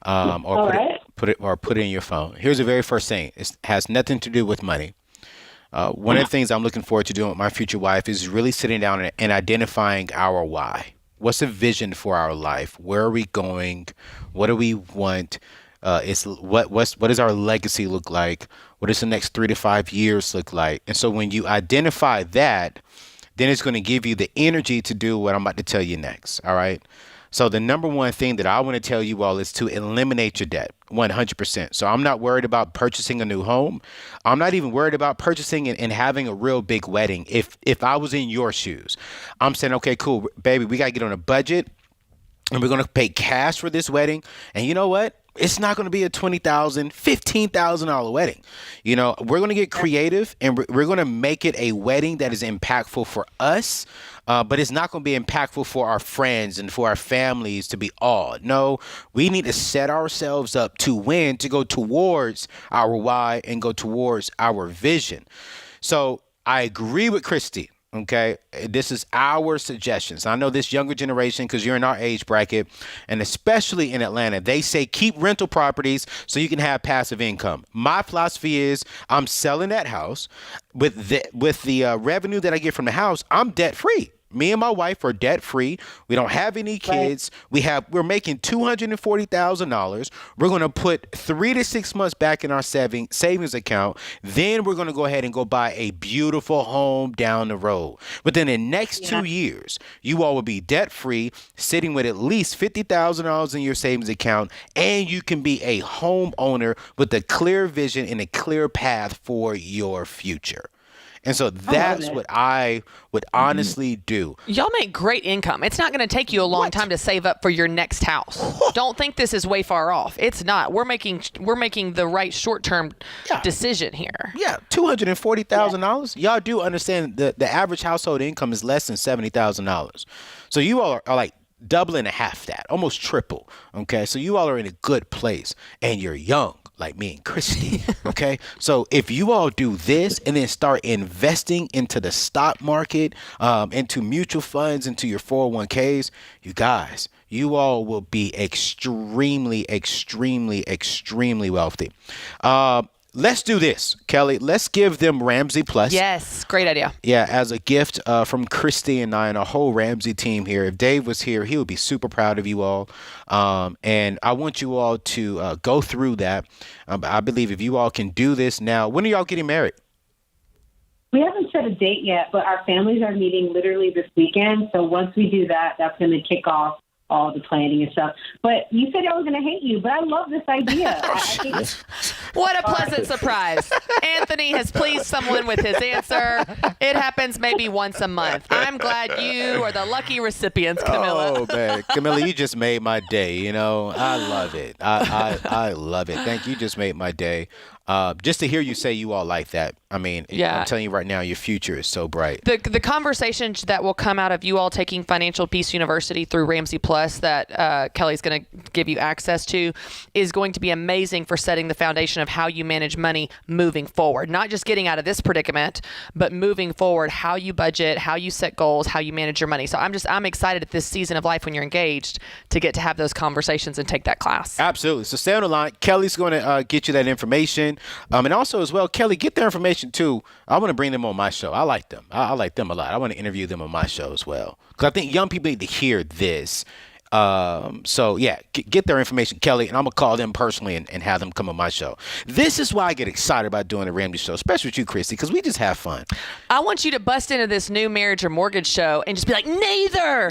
put it in your phone. Here's the very first thing. It has nothing to do with money. One of the things I'm looking forward to doing with my future wife is really sitting down and identifying our why. What's the vision for our life? Where are we going? What do we want? What does our legacy look like? What does the next 3 to 5 years look like? And so when you identify that, then it's going to give you the energy to do what I'm about to tell you next. All right. So the number one thing that I want to tell you all is to eliminate your debt 100%. So I'm not worried about purchasing a new home. I'm not even worried about purchasing and having a real big wedding. If I was in your shoes, I'm saying, okay, cool, baby, we got to get on a budget and we're going to pay cash for this wedding. And you know what? It's not going to be a $20,000, $15,000 wedding. You know, we're going to get creative and we're going to make it a wedding that is impactful for us. But it's not going to be impactful for our friends and for our families to be awed. No, we need to set ourselves up to win, to go towards our why and go towards our vision. So I agree with Christy. Okay, this is our suggestions. I know this younger generation, because you're in our age bracket, and especially in Atlanta, they say keep rental properties so you can have passive income. My philosophy is I'm selling that house with the revenue that I get from the house. I'm debt free. Me and my wife are debt free. We don't have any kids. We're making $240,000. We're going to put 3 to 6 months back in our savings account. Then we're going to go ahead and go buy a beautiful home down the road. Within the next 2 years, you all will be debt free, sitting with at least $50,000 in your savings account, and you can be a homeowner with a clear vision and a clear path for your future. And so that's what I would honestly do. Y'all make great income. It's not going to take you a long time to save up for your next house. Don't think this is way far off. It's not. We're making the right short-term decision here. Yeah, $240,000. Y'all do understand the average household income is less than $70,000. So you all are like doubling and half that, almost triple. Okay, so you all are in a good place, and you're young. Like me and Christy, okay? So if you all do this and then start investing into the stock market, into mutual funds, into your 401ks, you guys, you all will be extremely, extremely, extremely wealthy. Let's do this, Kelly. Let's give them Ramsey Plus. Yes, great idea. Yeah, as a gift from Christy and I and our whole Ramsey team here. If Dave was here, he would be super proud of you all. And I want you all to go through that. I believe if you all can do this now, when are y'all getting married? We haven't set a date yet, but our families are meeting literally this weekend. So once we do that, that's going to kick off all the planning and stuff. But you said I was going to hate you, but I love this idea. I think what a pleasant surprise. Anthony has pleased someone with his answer. It happens maybe once a month. I'm glad you are the lucky recipients, Camilla. Oh, man. Camilla, you just made my day, you know. I love it. I love it. Thank you. You just made my day. Just to hear you say you all like that. I mean, I'm telling you right now, your future is so bright. The conversations that will come out of you all taking Financial Peace University through Ramsey Plus that Kelly's going to give you access to is going to be amazing for setting the foundation of how you manage money moving forward. Not just getting out of this predicament, but moving forward, how you budget, how you set goals, how you manage your money. So I'm excited at this season of life when you're engaged to get to have those conversations and take that class. Absolutely. So stay on the line. Kelly's going to get you that information. And also as well, Kelly, get their information too. I want to bring them on my show. I like them. I like them a lot. I want to interview them on my show as well. Because I think young people need to hear this. So yeah, get their information, Kelly, and I'm going to call them personally and have them come on my show. This is why I get excited about doing the Ramsey Show, especially with you, Christy, because we just have fun. I want you to bust into this new marriage or mortgage show and just be like, neither.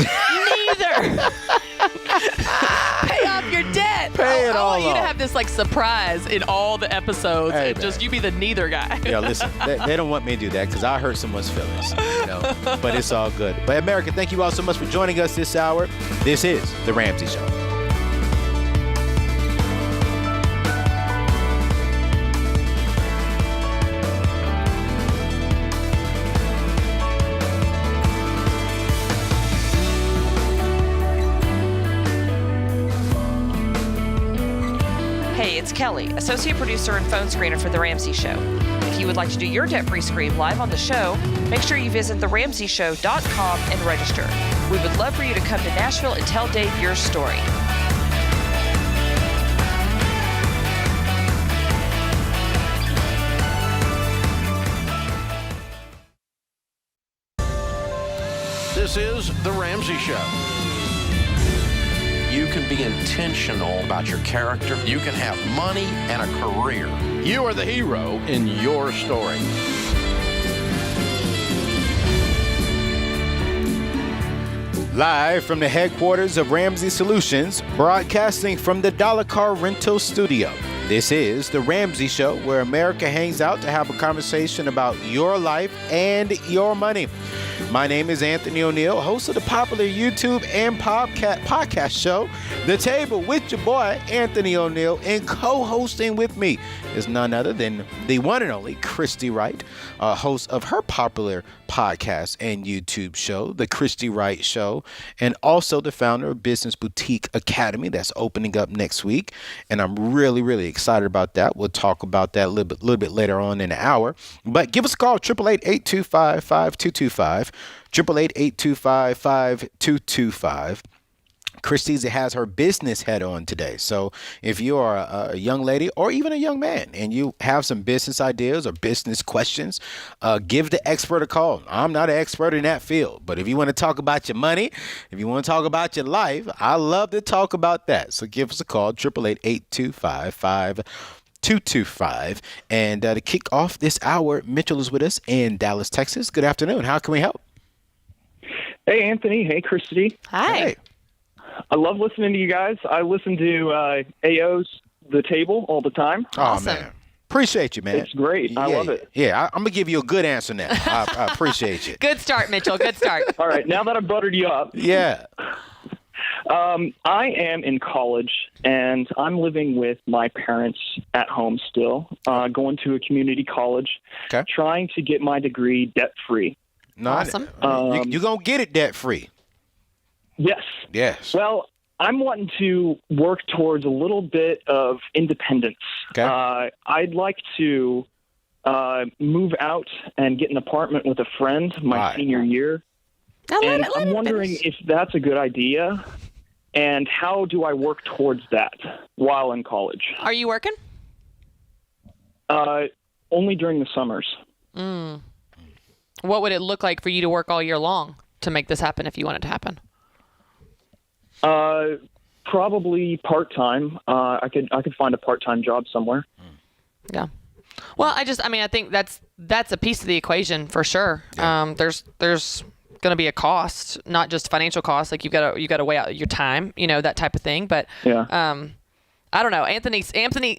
Pay off your debt. Pay it all I want you to off. have this like surprise in all the episodes Hey, and just you be the neither guy. Yeah, listen, they don't want me to do that because I hurt someone's feelings, you know, but it's all good. But America, thank you all so much for joining us this hour. This is The Ramsey Show. Hey, it's Kelly, associate producer and phone screener for The Ramsey Show. If you would like to do your debt-free scream live on the show, make sure you visit theramseyshow.com and register. We would love for you to come to Nashville and tell Dave your story. This is The Ramsey Show. You can be intentional about your character. You can have money and a career. You are the hero in your story. Live from the headquarters of Ramsey Solutions, broadcasting from the Dollar Car Rental Studio. This is The Ramsey Show, where America hangs out to have a conversation about your life and your money. My name is Anthony O'Neill, host of the popular YouTube and podcast show, The Table with your boy, Anthony O'Neill, and co-hosting with me is none other than the one and only Christy Wright, host of her popular podcast and YouTube show, The Christy Wright Show, and also the founder of Business Boutique Academy that's opening up next week. And I'm really, really excited about that. We'll talk about that a little bit later on in the hour. But give us a call, 888-825-5225, 888-825-5225. Christy's has her business head on today. So if you are a young lady or even a young man and you have some business ideas or business questions, give the expert a call. I'm not an expert in that field, but if you want to talk about your money, if you want to talk about your life, I love to talk about that. So give us a call, 888-825-5225. And to kick off this hour, Mitchell is with us in Dallas, Texas. Good afternoon. How can we help? Hey, Anthony. Hey, Christy. Hi. Hey. I love listening to you guys. I listen to AO's The Table all the time. Awesome. Oh, man. Appreciate you, man. It's great. I love it. Yeah, I'm going to give you a good answer now. I appreciate you. Good start, Mitchell. Good start. All right. Now that I've buttered you up. Yeah. I am in college, and I'm living with my parents at home still, going to a community college, trying to get my degree debt-free. Awesome. You're going to get it debt-free. Yes. Yes. Well, I'm wanting to work towards a little bit of independence. Okay. I'd like to move out and get an apartment with a friend my senior year. I'm wondering if that's a good idea, and how do I work towards that while in college? Are you working? Only during the summers. What would it look like for you to work all year long to make this happen if you want it to happen? Probably part-time. I could find a part-time job somewhere. Yeah. Well, I think that's a piece of the equation for sure. Yeah. There's going to be a cost, not just financial cost. Like you got to weigh out your time, that type of thing. But I don't know. Anthony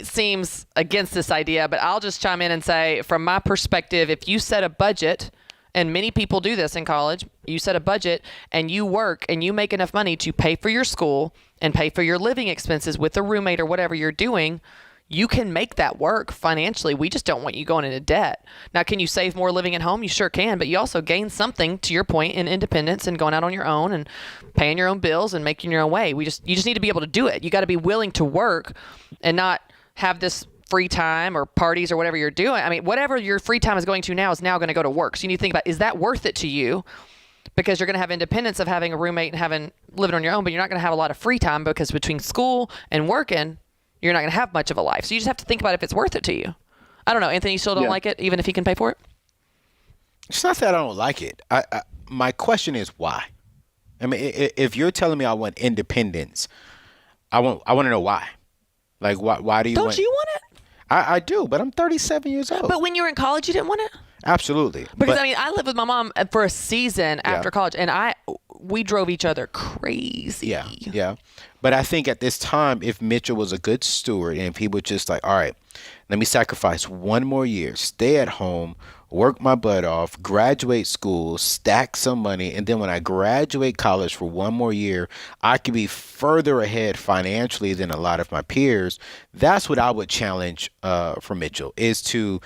seems against this idea, but I'll just chime in and say, from my perspective, if you set a budget, and many people do this in college, you set a budget and you work and you make enough money to pay for your school and pay for your living expenses with a roommate or whatever you're doing, you can make that work financially. We just don't want you going into debt. Now, can you save more living at home? You sure can, but you also gain something, to your point, in independence and going out on your own and paying your own bills and making your own way. You just need to be able to do it. You got to be willing to work and not have this free time or parties or whatever you're doing. I mean, whatever your free time is going to now is now going to go to work. So you need to think about, is that worth it to you? Because you're going to have independence of having a roommate and living on your own, but you're not going to have a lot of free time because between school and working, you're not going to have much of a life. So you just have to think about if it's worth it to you. I don't know. Anthony, you still don't like it, even if he can pay for it? It's not that I don't like it. My question is why? I mean, if you're telling me I want independence, I want to know why. Like, why do you Don't you want it? I do, but I'm 37 years old. But when you were in college, you didn't want it? Absolutely. Because, I lived with my mom for a season after college, and we drove each other crazy. Yeah. But I think at this time, if Mitchell was a good steward and if he would just like, all right, let me sacrifice one more year, stay at home, work my butt off, graduate school, stack some money, and then when I graduate college for one more year, I could be further ahead financially than a lot of my peers. That's what I would challenge for Mitchell, is to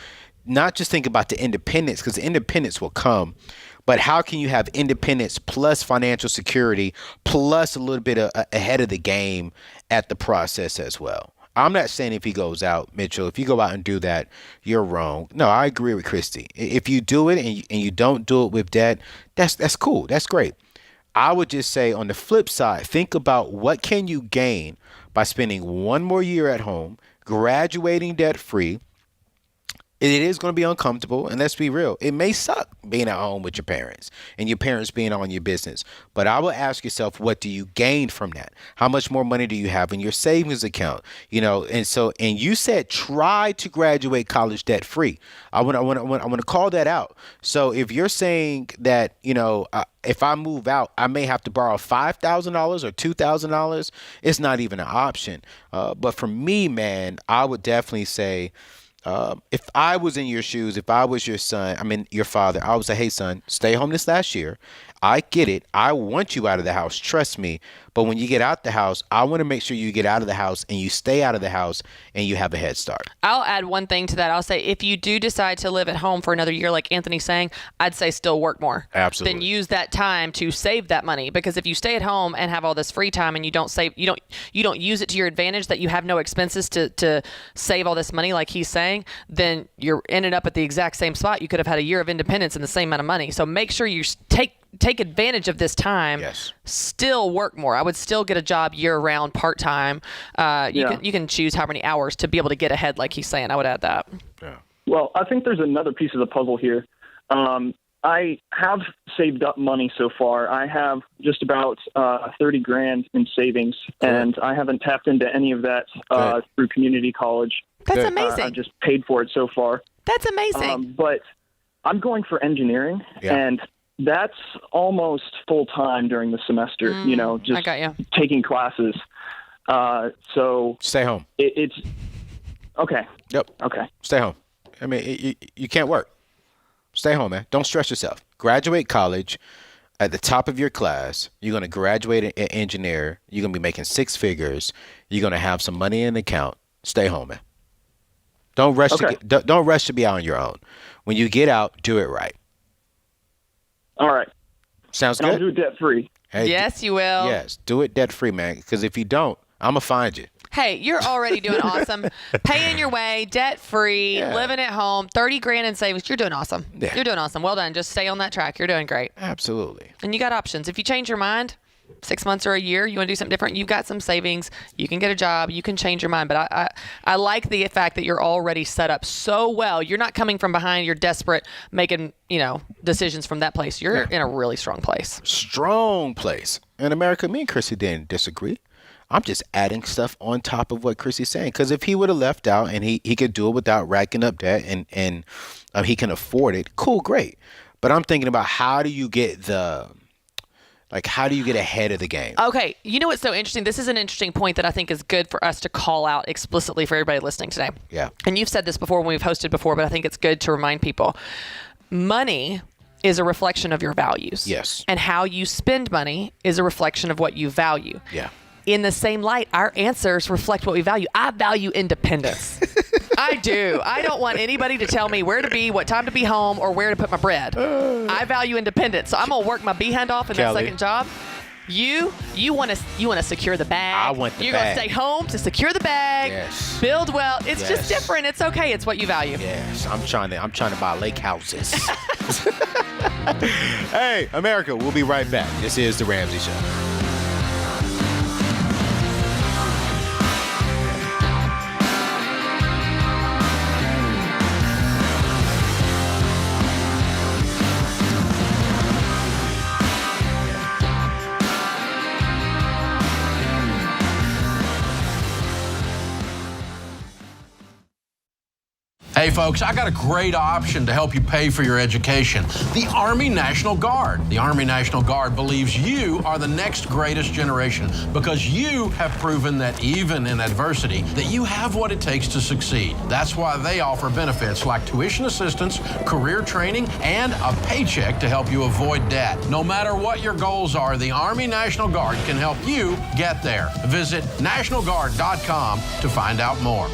not just think about the independence, because the independence will come, but how can you have independence plus financial security plus a little bit ahead of the game at the process as well? I'm not saying if he goes out, Mitchell, if you go out and do that, you're wrong. No, I agree with Christy. If you do it and you don't do it with debt, that's cool. That's great. I would just say on the flip side, think about what can you gain by spending one more year at home, graduating debt free, It is going to be uncomfortable, and let's be real. It may suck being at home with your parents and your parents being on your business. But I will ask yourself, what do you gain from that? How much more money do you have in your savings account? And you said try to graduate college debt free. I want to call that out. So if you're saying that, if I move out, I may have to borrow $5,000 or $2,000, it's not even an option. But for me, man, I would definitely say, if I was in your shoes, if I was your father, I would say, hey, son, stay home this last year. I get it. I want you out of the house. Trust me. But when you get out the house, I want to make sure you get out of the house and you stay out of the house and you have a head start. I'll add one thing to that. I'll say if you do decide to live at home for another year, like Anthony's saying, I'd say still work more. Absolutely. Then use that time to save that money, because if you stay at home and have all this free time and you don't save, you don't use it to your advantage, that you have no expenses to save all this money like he's saying, then you're ended up at the exact same spot. You could have had a year of independence and the same amount of money. So make sure you take advantage of this time. Yes. Still work more. I would still get a job year-round, part-time. You can choose how many hours to be able to get ahead, like he's saying. I would add that. Yeah. Well, I think there's another piece of the puzzle here. I have saved up money so far. I have just about $30,000 in savings, and I haven't tapped into any of that through community college. That's amazing. I've just paid for it so far. That's amazing. But I'm going for engineering, and that's almost full time during the semester. Just I got you. taking classes. So stay home. It's okay. Yep. Okay. Stay home. I mean, you can't work. Stay home, man. Don't stress yourself. Graduate college at the top of your class. You're going to graduate an engineer. You're going to be making six figures. You're going to have some money in the account. Stay home, man. Don't rush. Don't rush to be out on your own. When you get out, do it right. All right. Sounds and good. I'll do it debt free. Hey, yes, you will. Yes, do it debt free, man. Because if you don't, I'm gonna find you. Hey, you're already doing awesome. Paying your way, debt free, living at home, $30,000 in savings. You're doing awesome. Yeah. You're doing awesome. Well done. Just stay on that track. You're doing great. Absolutely. And you got options. If you change your mind, 6 months or a year, you want to do something different, you've got some savings, you can get a job, you can change your mind. But I like the fact that you're already set up so well. You're not coming from behind, you're desperate, making, decisions from that place. You're in a really strong place. Strong place. In America, me and Chrissy didn't disagree. I'm just adding stuff on top of what Chrissy's saying. Because if he would have left out and he could do it without racking up debt and he can afford it, cool, great. But I'm thinking about how do you get ahead of the game? Okay. You know what's so interesting? This is an interesting point that I think is good for us to call out explicitly for everybody listening today. Yeah. And you've said this before when we've hosted before, but I think it's good to remind people. Money is a reflection of your values. Yes. And how you spend money is a reflection of what you value. Yeah. In the same light, our answers reflect what we value. I value independence. I do. I don't want anybody to tell me where to be, what time to be home, or where to put my bread. I value independence. So I'm going to work my behind off in that second job. You want to secure the bag. I want the You're bag. going to stay home to secure the bag. Yes. Build wealth. It's just different. It's okay. It's what you value. Yes. I'm trying to buy lake houses. Hey, America, we'll be right back. This is The Ramsey Show. Hey folks, I got a great option to help you pay for your education. The Army National Guard. The Army National Guard believes you are the next greatest generation because you have proven that even in adversity, that you have what it takes to succeed. That's why they offer benefits like tuition assistance, career training, and a paycheck to help you avoid debt. No matter what your goals are, the Army National Guard can help you get there. Visit nationalguard.com to find out more.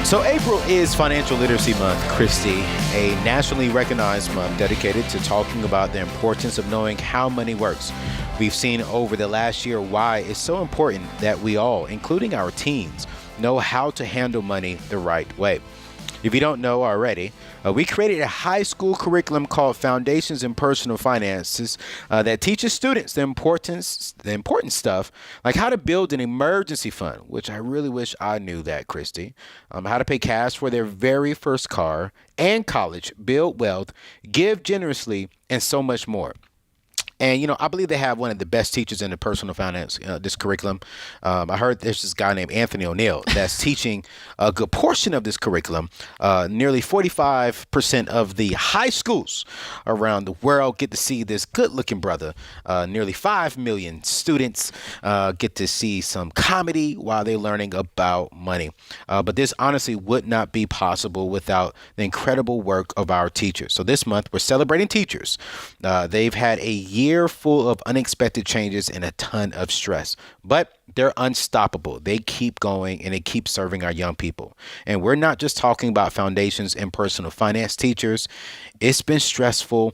So April is Financial Literacy Month, Christy, a nationally recognized month dedicated to talking about the importance of knowing how money works. We've seen over the last year why it's so important that we all, including our teens, know how to handle money the right way. If you don't know already, we created a high school curriculum called Foundations in Personal Finances that teaches students the important stuff, like how to build an emergency fund, which I really wish I knew that, Christy, how to pay cash for their very first car and college, build wealth, give generously, and so much more. And, you know, I believe they have one of the best teachers in the personal finance, this curriculum. I heard there's this guy named Anthony O'Neill that's teaching a good portion of this curriculum. Nearly 45% of the high schools around the world get to see this good-looking brother. Nearly 5 million students get to see some comedy while they're learning about money. But this honestly would not be possible without the incredible work of our teachers. So this month, we're celebrating teachers. They've had a year full of unexpected changes and a ton of stress, but they're unstoppable. They keep going and they keep serving our young people. And we're not just talking about foundations and personal finance teachers. It's been stressful.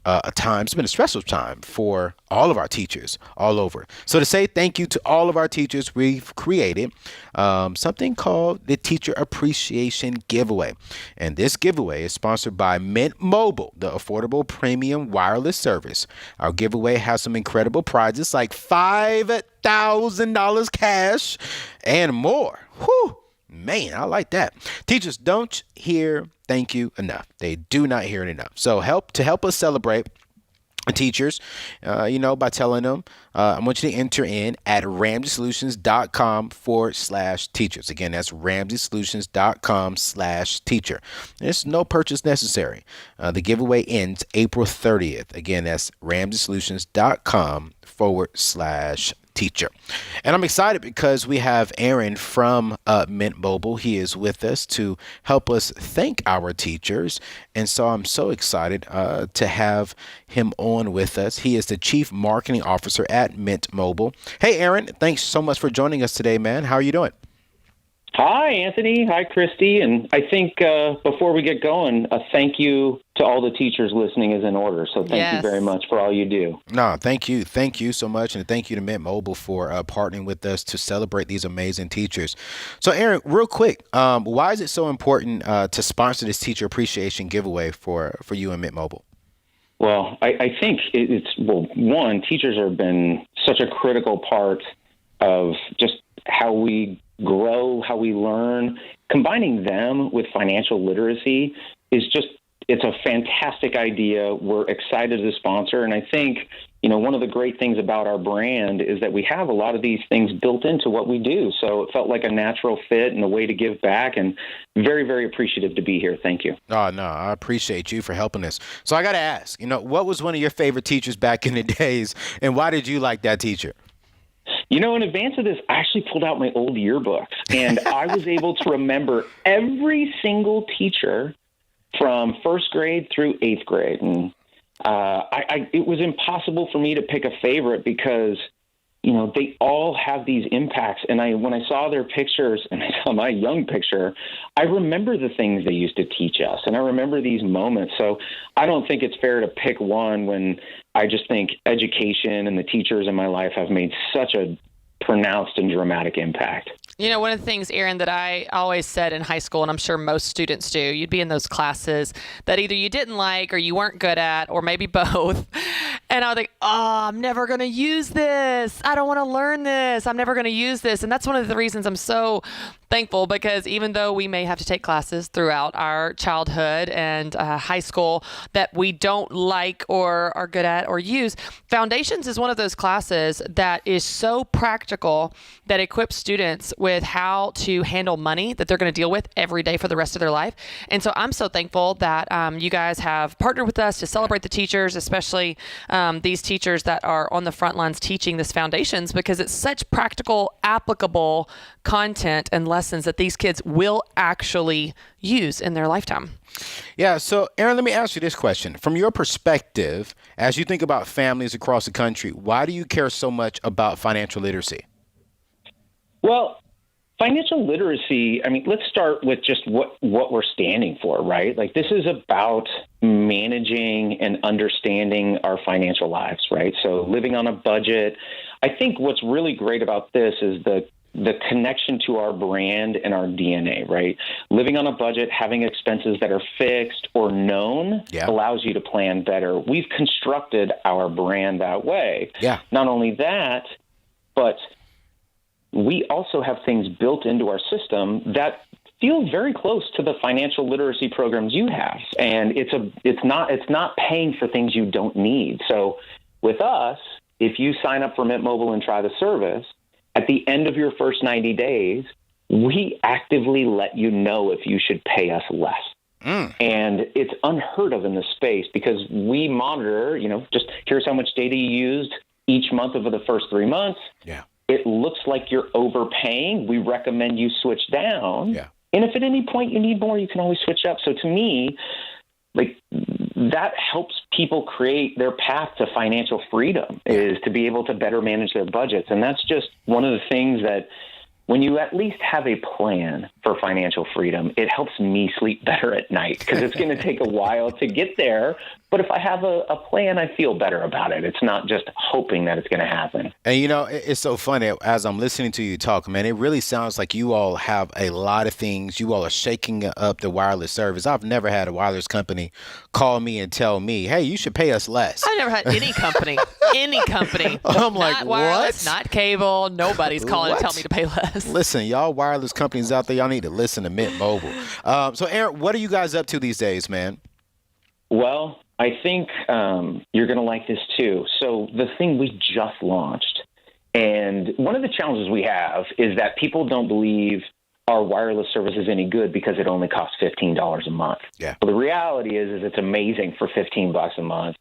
It's been a stressful time for all of our teachers all over. So to say thank you to all of our teachers, we've created something called the Teacher Appreciation Giveaway. And this giveaway is sponsored by Mint Mobile, the affordable premium wireless service. Our giveaway has some incredible prizes like $5,000 cash and more. Whew. Man, I like that. Teachers don't hear thank you enough. They do not hear it enough. So to help us celebrate teachers, by telling them, I want you to enter in at RamseySolutions.com/teachers. Again, that's RamseySolutions.com/teacher. There's no purchase necessary. The giveaway ends April 30th. Again, that's RamseySolutions.com/teacher. And I'm excited because we have Aaron from Mint Mobile. He is with us to help us thank our teachers. And so I'm so excited to have him on with us. He is the Chief Marketing Officer at Mint Mobile. Hey, Aaron, thanks so much for joining us today, man. How are you doing? Hi, Anthony. Hi, Christy. And I think before we get going, a thank you to all the teachers listening is in order. So thank you very much for all you do. No, thank you. Thank you so much. And thank you to Mint Mobile for partnering with us to celebrate these amazing teachers. So, Aaron, real quick, why is it so important to sponsor this Teacher Appreciation Giveaway for you and Mint Mobile? Well, I think one, teachers have been such a critical part of just how we grow, how we learn. Combining them with financial literacy is it's a fantastic idea. We're excited to sponsor. And I think, one of the great things about our brand is that we have a lot of these things built into what we do. So it felt like a natural fit and a way to give back, and very, very appreciative to be here. Thank you. Oh, no, I appreciate you for helping us. So I got to ask, what was one of your favorite teachers back in the days, and why did you like that teacher? In advance of this, I actually pulled out my old yearbooks, and I was able to remember every single teacher from first grade through eighth grade. And it was impossible for me to pick a favorite because, they all have these impacts. And when I saw their pictures and I saw my young picture, I remember the things they used to teach us, and I remember these moments. So I don't think it's fair to pick one when I just think education and the teachers in my life have made such a pronounced and dramatic impact. One of the things, Aaron, that I always said in high school, and I'm sure most students do, you'd be in those classes that either you didn't like or you weren't good at, or maybe both. And I would think, I'm never going to use this. I don't want to learn this. I'm never going to use this. And that's one of the reasons I'm so thankful, because even though we may have to take classes throughout our childhood and high school that we don't like or are good at or use, Foundations is one of those classes that is so practical that equips students with how to handle money that they're going to deal with every day for the rest of their life. And so I'm so thankful that you guys have partnered with us to celebrate the teachers, especially these teachers that are on the front lines teaching this Foundations, because it's such practical, applicable content and lessons that these kids will actually use in their lifetime. Yeah. So, Aaron, let me ask you this question. From your perspective, as you think about families across the country, why do you care so much about financial literacy? Well, financial literacy, I mean, let's start with just what we're standing for, right? Like, this is about managing and understanding our financial lives, right? So living on a budget. I think what's really great about this is the connection to our brand and our DNA, right? Living on a budget, having expenses that are fixed or known allows you to plan better. We've constructed our brand that way. Yeah. Not only that, but we also have things built into our system that feel very close to the financial literacy programs you have. And it's not paying for things you don't need. So with us, if you sign up for Mint Mobile and try the service, at the end of your first 90 days, we actively let you know if you should pay us less. And it's unheard of in this space because we monitor, just here's how much data you used each month over the first 3 months. Yeah. It looks like you're overpaying. We recommend you switch down. Yeah. And if at any point you need more, you can always switch up. So to me, like, that helps people create their path to financial freedom, is to be able to better manage their budgets. And that's just one of the things that, when you at least have a plan for financial freedom, it helps me sleep better at night because it's going to take a while to get there. But if I have a plan, I feel better about it. It's not just hoping that it's going to happen. And, it's so funny as I'm listening to you talk, man, it really sounds like you all have a lot of things. You all are shaking up the wireless service. I've never had a wireless company call me and tell me, hey, you should pay us less. I've never had any company. I'm like, not wireless, what? Not cable. Nobody's calling to tell me to pay less. Listen, y'all wireless companies out there, y'all need to listen to Mint Mobile. So, Aaron, what are you guys up to these days, man? Well, I think you're going to like this too. So the thing we just launched, and one of the challenges we have is that people don't believe our wireless service is any good because it only costs $15 a month. Yeah. But the reality is it's amazing for $15 a month.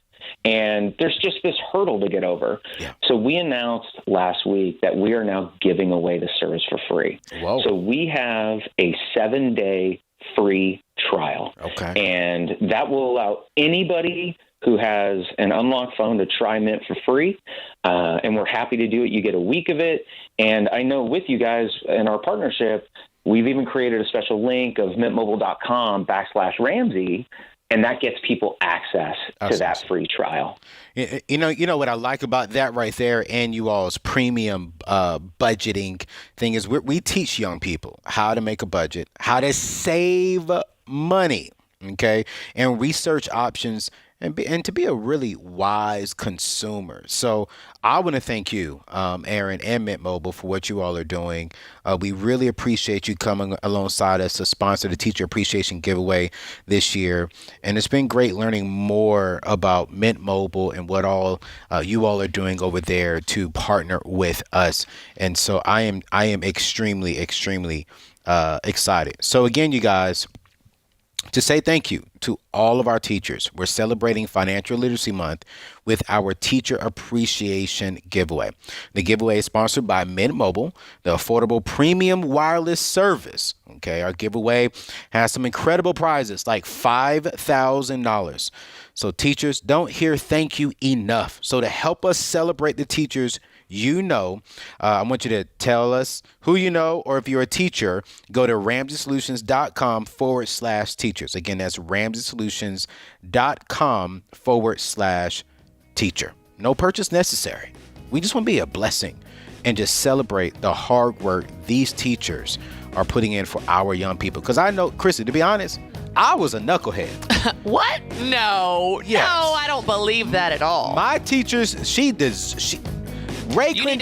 And there's just this hurdle to get over. Yeah. So we announced last week that we are now giving away the service for free. Whoa. So we have a 7-day free trial. Okay. And that will allow anybody who has an unlocked phone to try Mint for free. And we're happy to do it. You get a week of it. And I know with you guys in our partnership, we've even created a special link of mintmobile.com/Ramsey. And that gets people access to that free trial. You know what I like about that right there, and you all's premium budgeting thing is we teach young people how to make a budget, how to save money, okay, and research options and to be a really wise consumer. So I want to thank you, Aaron and Mint Mobile, for what you all are doing. We really appreciate you coming alongside us to sponsor the Teacher Appreciation Giveaway this year. And it's been great learning more about Mint Mobile and what all you all are doing over there to partner with us. And so I am extremely, extremely excited. So again, you guys, to say thank you to all of our teachers, we're celebrating Financial Literacy Month with our Teacher Appreciation Giveaway. The giveaway is sponsored by Mint Mobile, the affordable premium wireless service. Okay, our giveaway has some incredible prizes like $5,000. So teachers, don't hear thank you enough. So to help us celebrate the teachers I want you to tell us who you know, or if you're a teacher, go to RamseySolutions.com/teachers. Again, that's RamseySolutions.com/teacher. No purchase necessary. We just want to be a blessing and just celebrate the hard work these teachers are putting in for our young people. Because I know, Chrissy, to be honest, I was a knucklehead. What? No. Yes. No, I don't believe that at all. My teachers, Ray you need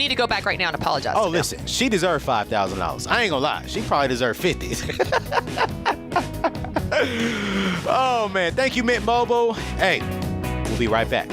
to go back right now and apologize. Oh, listen, she deserved $5,000. I ain't gonna lie, she probably deserved 50. Oh man, thank you, Mint Mobile. Hey, we'll be right back.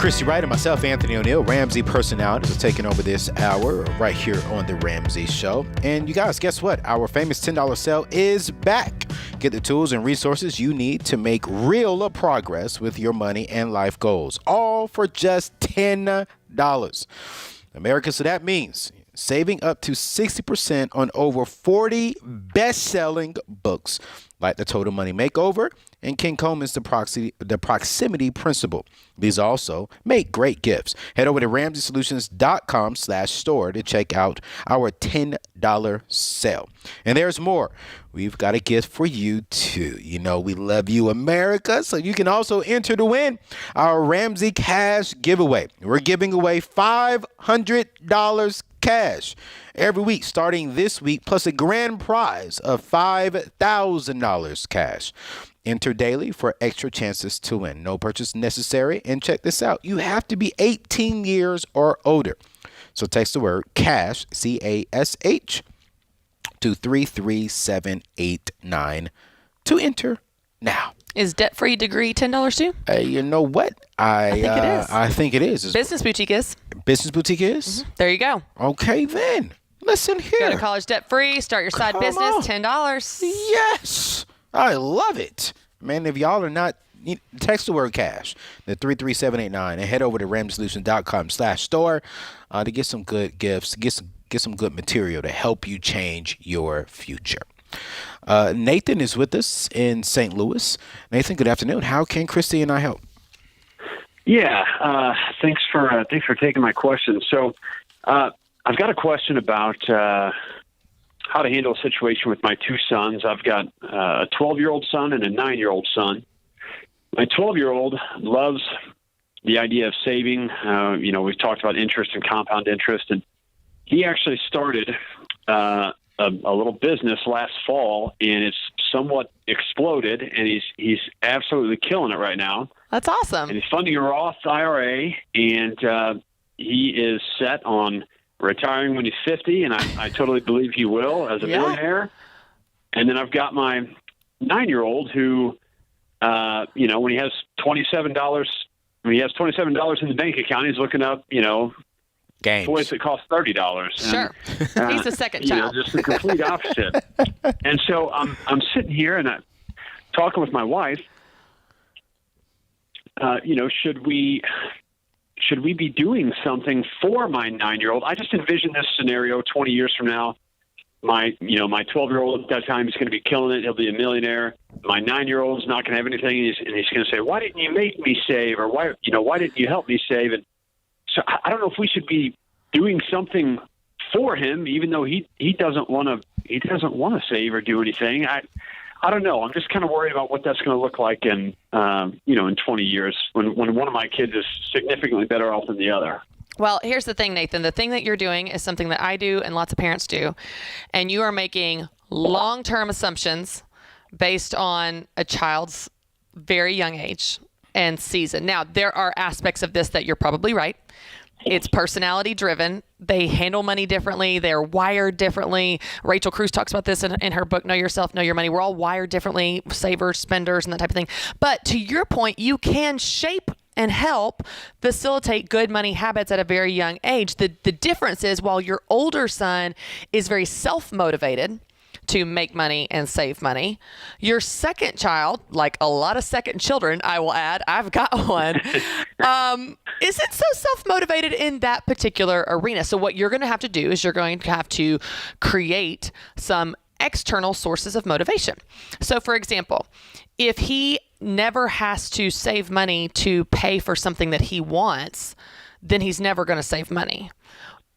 Christy Wright and myself, Anthony O'Neill, Ramsey personalities, are taking over this hour right here on The Ramsey Show. And you guys, guess what? Our famous $10 sale is back. Get the tools and resources you need to make real progress with your money and life goals, all for just $10. America, so that means saving up to 60% on over 40 best-selling books like The Total Money Makeover and Ken Coleman's The Proximity Principle. These also make great gifts. Head over to RamseySolutions.com/store to check out our $10 sale. And there's more. We've got a gift for you too. You know we love you, America. So you can also enter to win our Ramsey Cash giveaway. We're giving away $500 cash every week starting this week, plus a grand prize of $5,000 cash. Enter daily for extra chances to win. No purchase necessary. And check this out. You have to be 18 years or older. So text the word CASH, CASH, to 33789 to enter now. Is debt-free degree $10 too? You know what? I think it is. I think it is. Business Boutique is. Business Boutique is? Mm-hmm. There you go. Okay, then. Listen here. Go to college debt-free, start your side business, $10. Yes. I love it. Man, if y'all are not, text the word CASH, the 33789, and head over to RamseySolutions.com/store to get some good gifts, get some good material to help you change your future. Nathan is with us in St. Louis. Nathan, good afternoon. How can Christy and I help? Yeah, thanks for taking my question. So, I've got a question about how to handle a situation with my two sons. I've got a 12-year-old son and a 9-year-old son. My 12-year-old loves the idea of saving. We've talked about interest and compound interest, and he actually started a little business last fall, and it's somewhat exploded, and he's absolutely killing it right now. That's awesome. And he's funding a Roth IRA, and he is set on retiring when he's 50, and I totally believe he will as a millionaire. And then I've got my 9-year-old who, when he has $27 in the bank account, he's looking up, games, toys that cost $30. Sure. He's the second child. Just the complete opposite. And so I'm sitting here and I'm talking with my wife. Should we be doing something for my 9-year-old? I just envision this scenario 20 years from now. My 12-year-old at that time is going to be killing it. He'll be a millionaire. My 9-year-old is not going to have anything, and he's going to say, "Why didn't you make me save?" Or why didn't you help me save? And so I don't know if we should be doing something for him, even though he doesn't want to save or do anything. I don't know. I'm just kind of worried about what that's going to look like in 20 years when one of my kids is significantly better off than the other. Well, here's the thing, Nathan. The thing that you're doing is something that I do and lots of parents do, and you are making long-term assumptions based on a child's very young age and season. Now, there are aspects of this that you're probably right. It's personality driven. They handle money differently. They're wired differently. Rachel Cruz talks about this in her book, Know Yourself, Know Your Money. We're all wired differently, savers, spenders, and that type of thing. But to your point, you can shape and help facilitate good money habits at a very young age. The difference is while your older son is very self-motivated to make money and save money, your second child, like a lot of second children, I will add, I've got one, isn't so self-motivated in that particular arena. So what you're going to have to do is you're going to have to create some external sources of motivation. So for example, if he never has to save money to pay for something that he wants, then he's never going to save money.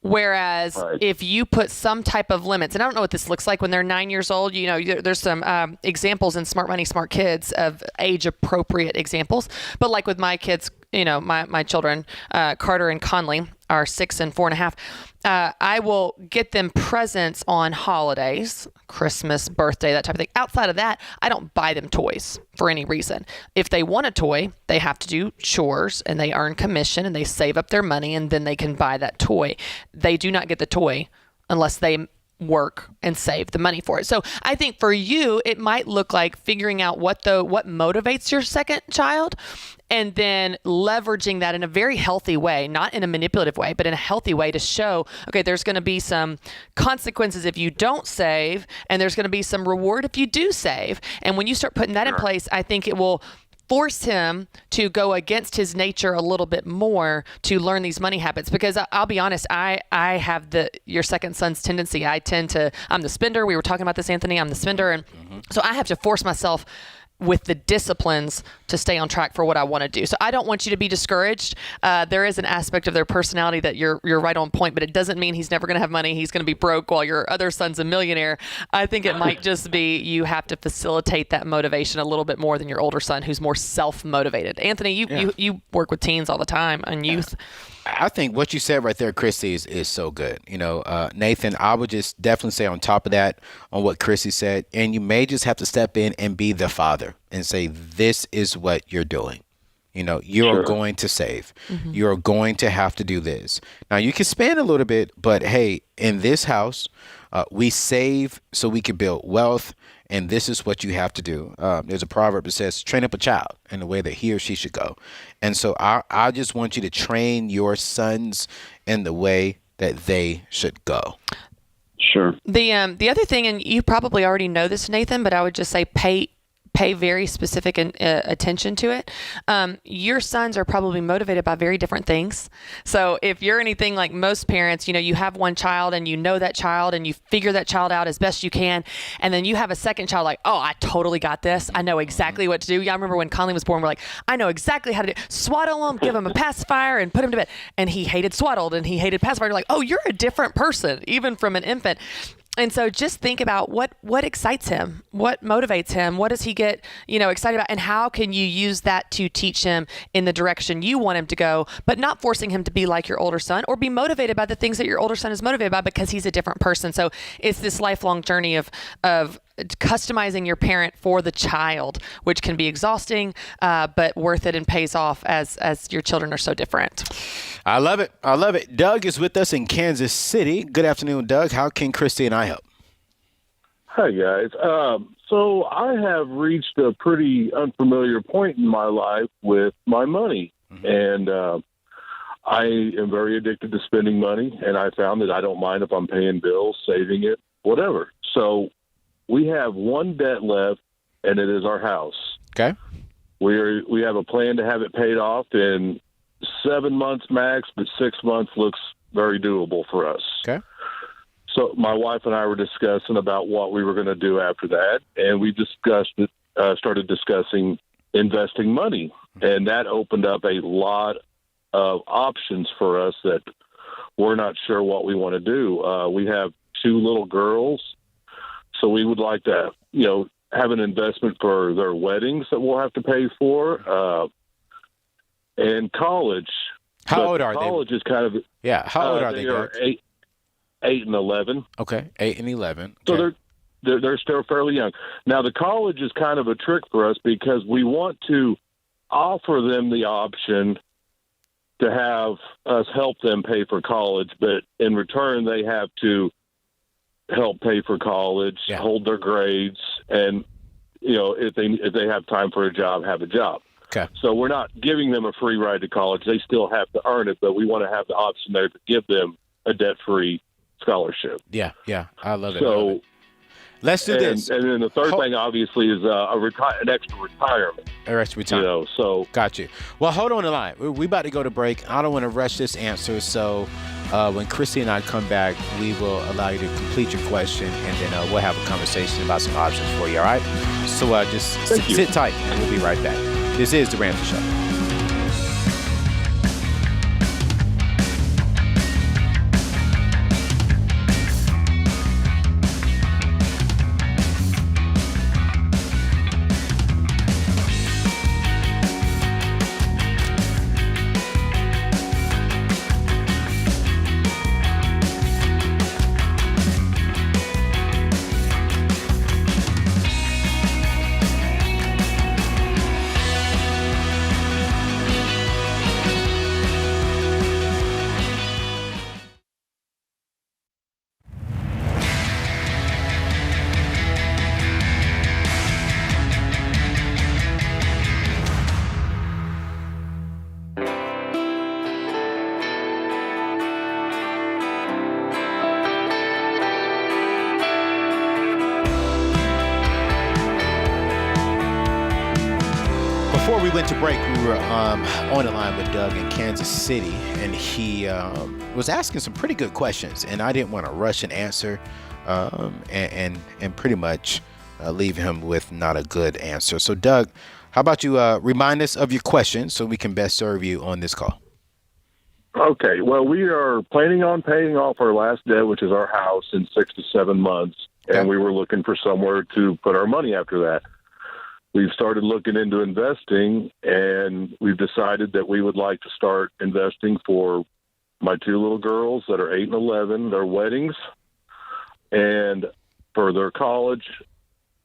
Whereas if you put some type of limits, and I don't know what this looks like when they're 9 years old, there's some examples in Smart Money, Smart Kids of age appropriate examples. But like with my kids, my children, Carter and Conley are 6 and 4.5. I will get them presents on holidays, Christmas, birthday, that type of thing. Outside of that, I don't buy them toys for any reason. If they want a toy, they have to do chores and they earn commission and they save up their money and then they can buy that toy. They do not get the toy unless they work and save the money for it. So I think for you, it might look like figuring out what motivates your second child, and then leveraging that in a very healthy way, not in a manipulative way, but in a healthy way to show, okay, there's going to be some consequences if you don't save, and there's going to be some reward if you do save. And when you start putting that in place, I think it will force him to go against his nature a little bit more to learn these money habits. Because I'll be honest, I have your second son's tendency. I'm the spender. We were talking about this, Anthony. I'm the spender. And so I have to force myself with the disciplines to stay on track for what I want to do. So I don't want you to be discouraged. There is an aspect of their personality that you're right on point, but it doesn't mean he's never going to have money. He's going to be broke while your other son's a millionaire. I think it might just be you have to facilitate that motivation a little bit more than your older son, who's more self-motivated. Anthony, you work with teens all the time and youth. I think what you said right there, Christy, is so good. Nathan, I would just definitely say on top of that, on what Christy said, and you may just have to step in and be the father and say, this is what you're doing. You're going to save. Mm-hmm. You're going to have to do this. Now, you can spend a little bit, but hey, in this house, we save so we can build wealth. And this is what you have to do. There's a proverb that says, train up a child in the way that he or she should go. And so I just want you to train your sons in the way that they should go. Sure. The other thing, and you probably already know this, Nathan, but I would just say pay very specific attention to it. Your sons are probably motivated by very different things. So if you're anything like most parents, you have one child and you know that child and you figure that child out as best you can. And then you have a second child like, oh, I totally got this. I know exactly what to do. Yeah, I remember when Conley was born, we're like, I know exactly how to do swaddle him, give him a pacifier and put him to bed. And he hated swaddled and he hated pacifier. You're like, oh, you're a different person, even from an infant. And so just think about what excites him, what motivates him, what does he get, excited about, and how can you use that to teach him in the direction you want him to go, but not forcing him to be like your older son or be motivated by the things that your older son is motivated by because he's a different person. So it's this lifelong journey of customizing your parent for the child, which can be exhausting, but worth it and pays off as your children are so different. I love it. I love it. Doug is with us in Kansas City. Good afternoon, Doug. How can Christy and I help? Hi, guys. So I have reached a pretty unfamiliar point in my life with my money. Mm-hmm. And I am very addicted to spending money, and I found that I don't mind if I'm paying bills, saving it, whatever. So we have one debt left, and it is our house. Okay. We have a plan to have it paid off in 7 months max, but 6 months looks very doable for us. Okay. So my wife and I were discussing about what we were going to do after that, and we started discussing investing money, and that opened up a lot of options for us that we're not sure what we want to do. We have 2 little girls, so we would like to, have an investment for their weddings that we'll have to pay for, and college. How old are they? College is kind of How old are they? They are 8 and 11. Okay, 8 and 11. Okay. So they're still fairly young. Now the college is kind of a trick for us because we want to offer them the option to have us help them pay for college, but in return they have to help pay for college, hold their grades, and if they have time for a job, have a job. Okay. So we're not giving them a free ride to college. They still have to earn it, but we want to have the option there to give them a debt-free scholarship. Yeah, I love it. So let's do this. And then the third thing, obviously, is an extra retirement. Extra retirement. Got you. Well, hold on the line. We're about to go to break. I don't want to rush this answer, so when Christy and I come back, we will allow you to complete your question, and then we'll have a conversation about some options for you, all right? So just sit tight, and we'll be right back. This is The Ramsey Show. to break, we were on the line with Doug in Kansas City, and he was asking some pretty good questions, and I didn't want to rush an answer and pretty much leave him with not a good answer. So, Doug, how about you remind us of your questions so we can best serve you on this call? Okay. Well, we are planning on paying off our last debt, which is our house, in 6 to 7 months, and we were looking for somewhere to put our money after that. We've started looking into investing, and we've decided that we would like to start investing for my 2 little girls that are 8 and 11, their weddings, and for their college,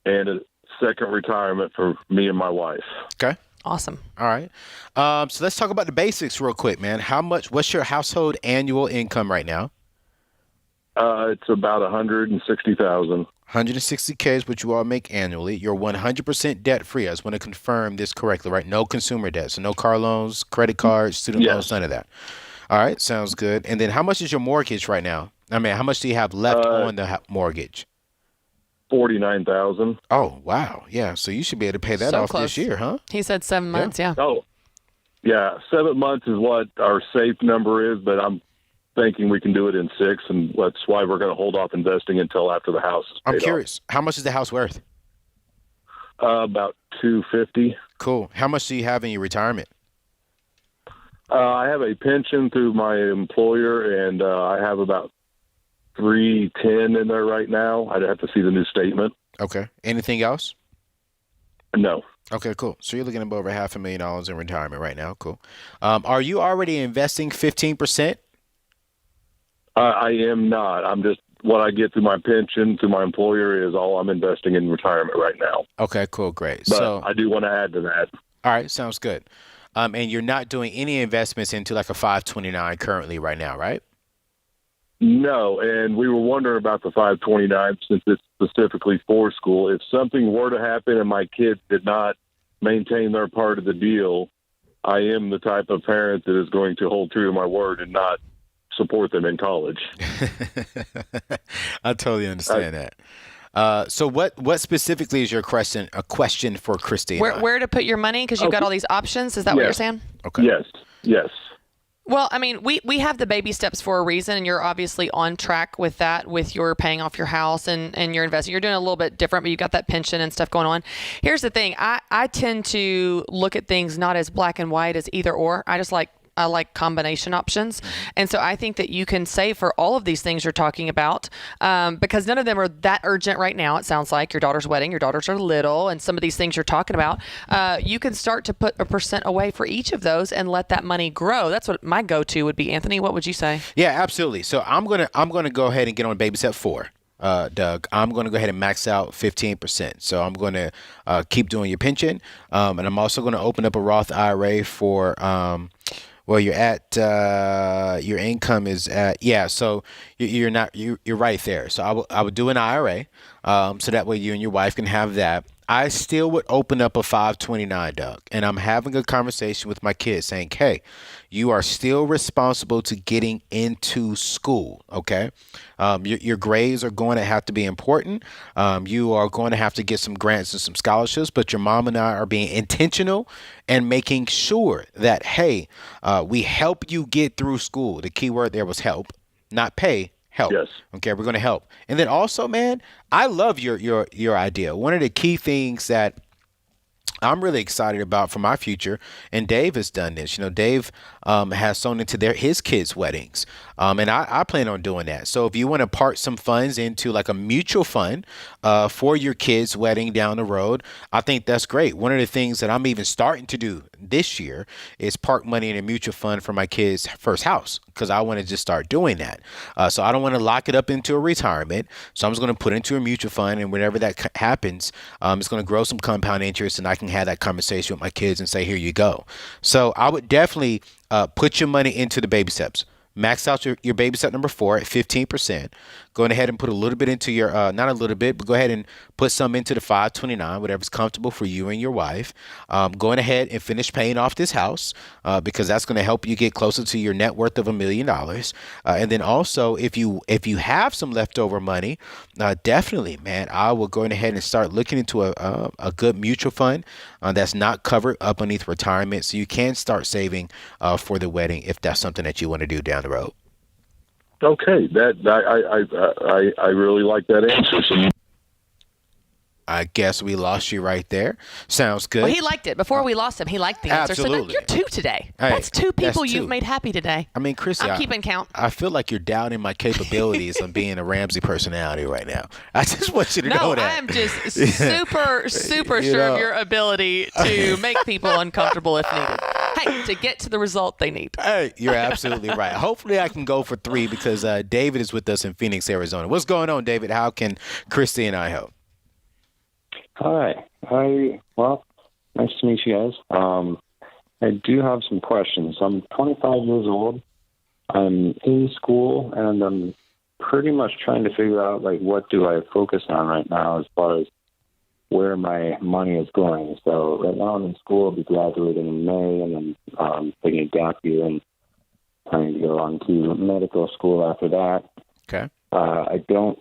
and a second retirement for me and my wife. Okay. Awesome. All right. So let's talk about the basics real quick, man. What's your household annual income right now? It's about $160,000. 160K is what you all make annually. You're 100% debt free. I just want to confirm this correctly, right? No consumer debt. So no car loans, credit cards, student loans, none of that. All right. Sounds good. And then how much is your mortgage right now? I mean, how much do you have left on the mortgage? $49,000. Oh, wow. Yeah. So you should be able to pay that off this year, huh? He said 7 months. Yeah. Oh, yeah. 7 months is what our safe number is, but I'm thinking we can do it in 6, and that's why we're going to hold off investing until after the house is paid I'm curious. How much is the house worth? About $250,000. Cool. How much do you have in your retirement? I have a pension through my employer, and I have about $310 in there right now. I'd have to see the new statement. Okay. Anything else? No. Okay, cool. So you're looking at over $500,000 in retirement right now. Cool. Are you already investing 15%? I am not. I'm just, what I get through my pension, through my employer, is all I'm investing in retirement right now. Okay, cool, great. But so I do want to add to that. All right, sounds good. And you're not doing any investments into like a 529 currently right now, right? No, and we were wondering about the 529 since it's specifically for school. If something were to happen and my kids did not maintain their part of the deal, I am the type of parent that is going to hold true to my word and not support them in college. I totally understand that. So what specifically is your question? A question for Christy? Where to put your money? Because you've got all these options. Is that what you're saying? Okay. Yes. Well, I mean, we have the baby steps for a reason, and you're obviously on track with that, with your paying off your house and your investing. You're doing a little bit different, but you got that pension and stuff going on. Here's the thing. I tend to look at things not as black and white as either or. I like combination options. And so I think that you can save for all of these things you're talking about because none of them are that urgent right now. It sounds like your daughter's wedding, your daughters are little, and some of these things you're talking about. You can start to put a percent away for each of those and let that money grow. That's what my go-to would be. Anthony, what would you say? Yeah, absolutely. So I'm gonna go ahead and get on baby step 4. Doug, I'm going to go ahead and max out 15%. So I'm going to keep doing your pension. And I'm also going to open up a Roth IRA for well, you're at your income is at so you're right there. So I would do an IRA, so that way you and your wife can have that. I still would open up a 529, Doug, and I'm having a conversation with my kids saying, hey, you are still responsible to getting into school, okay? Your grades are going to have to be important. You are going to have to get some grants and some scholarships, but your mom and I are being intentional and making sure that, hey, we help you get through school. The key word there was help, not pay. Help. Yes. Okay, we're going to help. And then also, man, I love your idea. One of the key things that I'm really excited about for my future, and Dave has done this. You know, Dave has sewn into his kids' weddings, and I plan on doing that. So if you want to part some funds into like a mutual fund for your kids' wedding down the road, I think that's great. One of the things that I'm even starting to do this year is park money in a mutual fund for my kids' first house, because I want to just start doing that. So I don't want to lock it up into a retirement. So I'm just going to put it into a mutual fund, and whenever that happens, it's going to grow some compound interest, and I can have that conversation with my kids and say, here you go. So I would definitely put your money into the baby steps. Max out your baby step number 4 at 15%. Go ahead and put a little bit into your, not a little bit, but go ahead and put some into the 529, whatever's comfortable for you and your wife. Going ahead and finish paying off this house because that's going to help you get closer to your net worth of $1 million. And then also, if you have some leftover money, definitely, man, I will go ahead and start looking into a good mutual fund that's not covered up underneath retirement, so you can start saving for the wedding if that's something that you want to do down the road. Okay, I really like that answer. So I guess we lost you right there. Sounds good. Well, he liked it. Before we lost him, he liked the answer. Absolutely. So you're 2 today. Hey, that's 2 people that's 2. you've made happy today. I mean, Chrissy, I'm keeping count. I feel like you're doubting my capabilities of being a Ramsey personality right now. I just want you to know that. No, I am just super sure of your ability to make people uncomfortable if needed. Hey, to get to the result they need. Hey, you're absolutely right. Hopefully I can go for 3 because David is with us in Phoenix, Arizona. What's going on, David? How can Christy and I help? Hi. Well, nice to meet you guys. I do have some questions. I'm 25 years old. I'm in school, and I'm pretty much trying to figure out, like, what do I focus on right now as far as where my money is going. So right now I'm in school. I'll be graduating in May, and then taking a gap year and trying to go on to medical school after that. Okay. I don't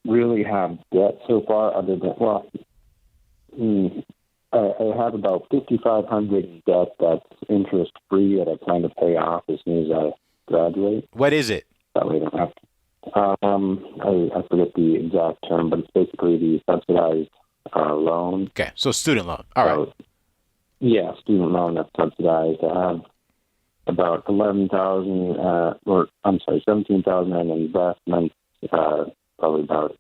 really have debt so far other than, well, I have about $5,500 in debt that's interest-free that I plan to pay off as soon as I graduate. What is it? That way I don't have to. I forget the exact term, but it's basically the subsidized loan. Okay, so student loan. All right. Yeah, student loan that's subsidized. I have about $17,000 in investments, probably about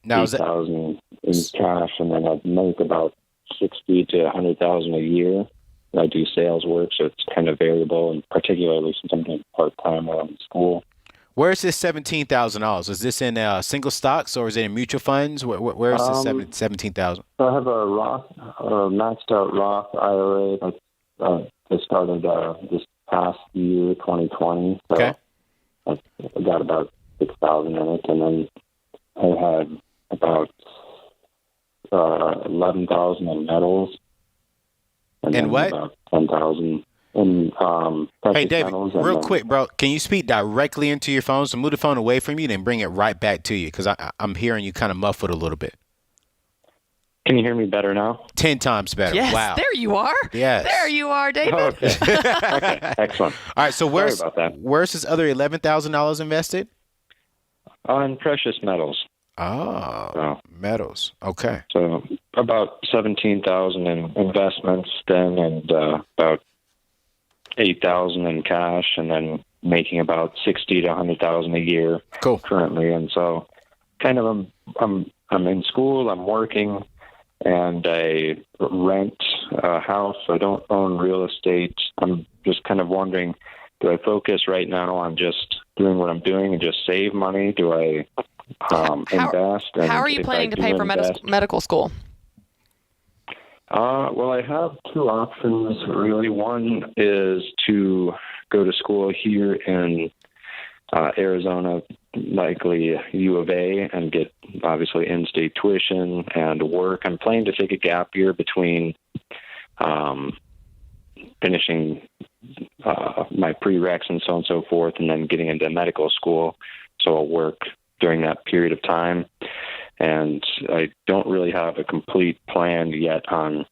$8,000 in cash, and then I make about $60,000 to $100,000 a year. I do sales work, so it's kind of variable, and particularly since I'm doing part-time while I'm in school. Where is this $17,000? Is this in single stocks or is it in mutual funds? Where is this $17,000? So I have a Roth, maxed out Roth IRA that started this past year, 2020. So okay. I got about $6,000 in it, and then I had about $11,000 in metals, and what? About $10,000 in Hey, David, real quick, bro. Can you speak directly into your phone? So move the phone away from you, then bring it right back to you, because I'm hearing you kind of muffled a little bit. Can you hear me better now? 10 times better. Yes, wow. there you are. Yes. There you are, David. Oh, okay. Okay, excellent. All right, so where's Sorry about that. Where's this other $11,000 invested? On precious metals. Oh, metals. Okay. So about $17,000 in investments then, and about $8,000 in cash, and then making about $60,000 to $100,000 a year. Cool. Currently, and so kind of I'm in school. I'm working, and I rent a house. I don't own real estate. I'm just kind of wondering, do I focus right now on just doing what I'm doing and just save money? Do I invest? And how are you planning to pay for medical school? Well, I have 2 options, really. One is to go to school here in Arizona, likely U of A, and get, obviously, in-state tuition and work. I'm planning to take a gap year between finishing my prereqs and so on and so forth, and then getting into medical school. So I'll work during that period of time. And I don't really have a complete plan yet on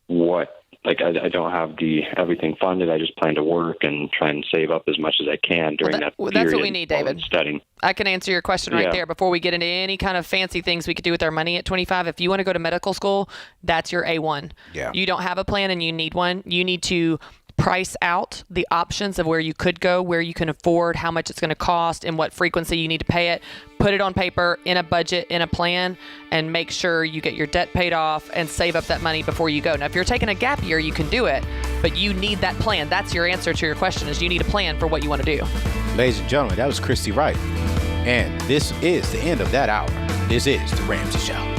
what, like, I don't have everything funded. I just plan to work and try and save up as much as I can during that period. That's what we need, David. Studying. I can answer your question right there before we get into any kind of fancy things we could do with our money at 25. If you want to go to medical school, that's your A1. Yeah. You don't have a plan and you need one. You need to price out the options of where you could go, where you can afford, how much it's going to cost, and what frequency you need to pay it. Put it on paper, in a budget, in a plan, and make sure you get your debt paid off and save up that money before you go. Now, if you're taking a gap year, you can do it, but you need that plan. That's your answer to your question, is you need a plan for what you want to do. Ladies and gentlemen, that was Christy Wright. And this is the end of that hour. This is The Ramsey Show.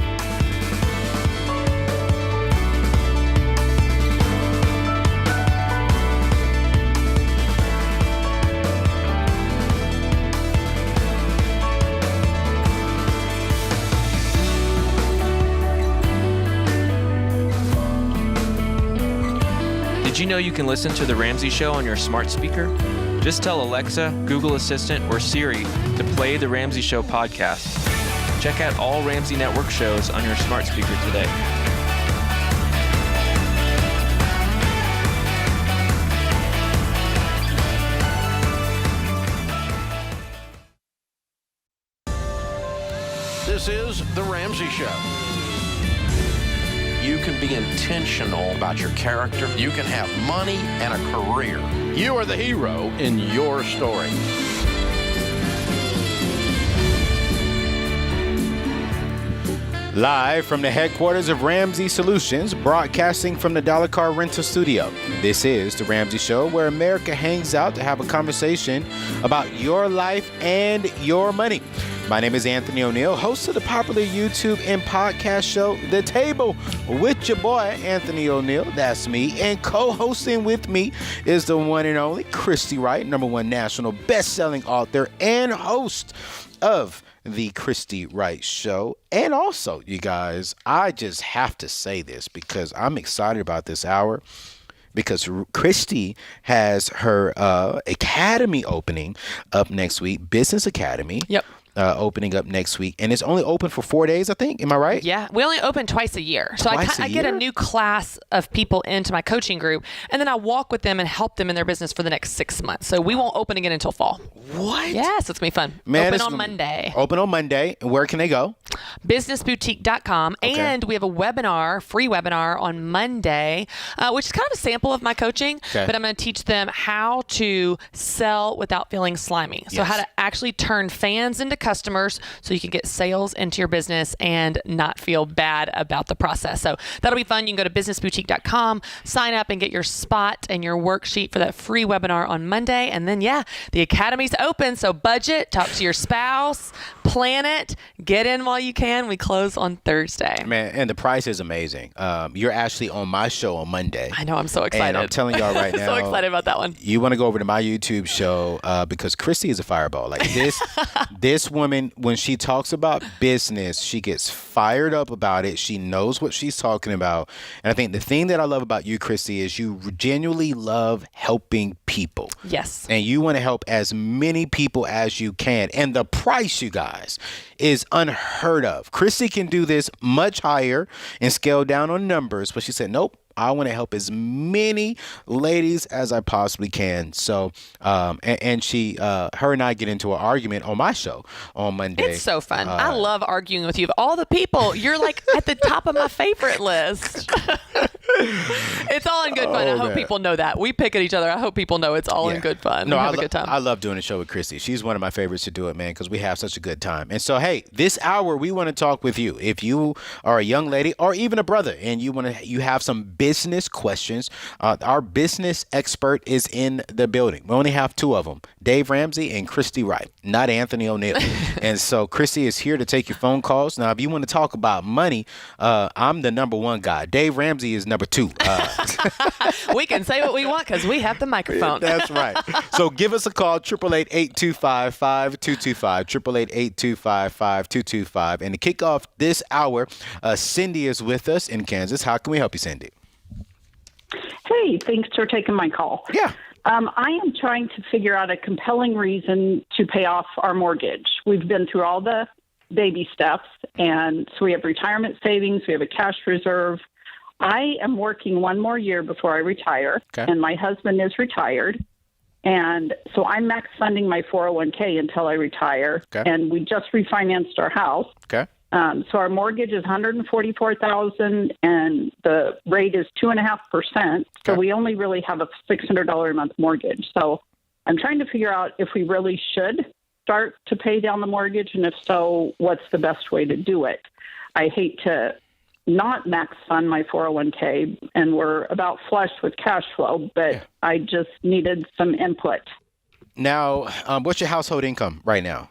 Did you know you can listen to The Ramsey Show on your smart speaker? Just tell Alexa, Google Assistant, or Siri to play The Ramsey Show podcast. Check out all Ramsey Network shows on your smart speaker today. This is The Ramsey Show. You can be intentional about your character. You can have money and a career. You are the hero in your story. Live from the headquarters of Ramsey Solutions, broadcasting from the Dollar Car Rental Studio. This is The Ramsey Show, where America hangs out to have a conversation about your life and your money. My name is Anthony O'Neill, host of the popular YouTube and podcast show, The Table, with your boy, Anthony O'Neill. That's me. And co-hosting with me is the one and only Christy Wright, #1 national best-selling author and host of The Christy Wright Show. And also, you guys, I just have to say this because I'm excited about this hour, because Christy has her academy opening up next week, Business Academy. Yep. Opening up next week, and it's only open for 4 days, I think. Am I right? Yeah, we only open twice a year. So I get a new class of people into my coaching group, and then I walk with them and help them in their business for the next 6 months. So we won't open again until fall. What? Yes, it's going to be fun. Man, open on Monday. Open on Monday. And where can they go? Businessboutique.com. Okay. And we have a webinar, free webinar on Monday, which is kind of a sample of my coaching, but I'm going to teach them how to sell without feeling slimy. So how to actually turn fans into customers so you can get sales into your business and not feel bad about the process. So that'll be fun. You can go to businessboutique.com, sign up and get your spot and your worksheet for that free webinar on Monday. And then, the academy's open. So budget, talk to your spouse, plan it, get in while you can. We close on Thursday. Man, and the price is amazing. You're actually on my show on Monday. I know. I'm so excited. And I'm telling y'all right now. So excited about that one. You want to go over to my YouTube show because Christy is a fireball. Like this woman, when she talks about business, she gets fired up about it. She knows what she's talking about. And I think the thing that I love about you, Christy, is you genuinely love helping people. Yes. And you want to help as many people as you can. And the price, you guys, is unheard of. Christy can do this much higher and scale down on numbers, but she said, nope. I want to help as many ladies as I possibly can. So, and she, her and I get into an argument on my show on Monday. It's so fun. I love arguing with you. Of all the people, you're like at the top of my favorite list. It's all in good fun. I hope people know that. We pick at each other. I hope people know it's all in good fun. No, we have a good time. I love doing the show with Christy. She's one of my favorites to do it, man, because we have such a good time. And so, hey, this hour we want to talk with you. If you are a young lady or even a brother and you have some business questions, our business expert is in the building. We only have two of them, Dave Ramsey and Christy Wright, not Anthony O'Neill. And so Christy is here to take your phone calls. Now, if you want to talk about money, I'm the #1 guy. Dave Ramsey is #2. We can say what we want because we have the microphone. That's right. So give us a call, 888-825-5225, 888-825-5225. And to kick off this hour, Cindy is with us in Kansas. How can we help you, Cindy? Hey, thanks for taking my call. Yeah. I am trying to figure out a compelling reason to pay off our mortgage. We've been through all the baby steps, and so we have retirement savings, we have a cash reserve. I am working one more year before I retire, and my husband is retired. And so I'm max funding my 401k until I retire, and we just refinanced our house. Okay. So our mortgage is $144,000, and the rate is 2.5%. So we only really have a $600 a month mortgage. So I'm trying to figure out if we really should start to pay down the mortgage, and if so, what's the best way to do it? I hate to not max fund my 401k, and we're about flush with cash flow, but I just needed some input. Now, what's your household income right now?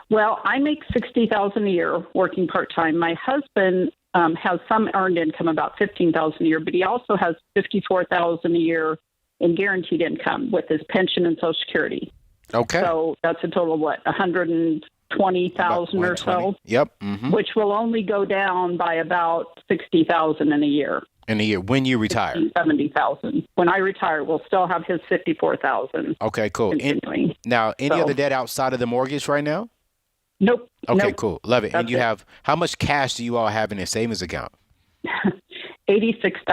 Well, I make $60,000 a year working part-time. My husband has some earned income, about $15,000 a year, but he also has $54,000 a year in guaranteed income with his pension and Social Security. Okay. So that's a total of what, $120,000 or so? Yep. Mm-hmm. Which will only go down by about $60,000 in a year. In a year, when you retire? $70,000. When I retire, we'll still have his $54,000. Okay, cool. Now, any other debt outside of the mortgage right now? Nope. Okay, nope. cool. Love it. That's and you it. have, how much cash do you all have in a savings account? $86,000.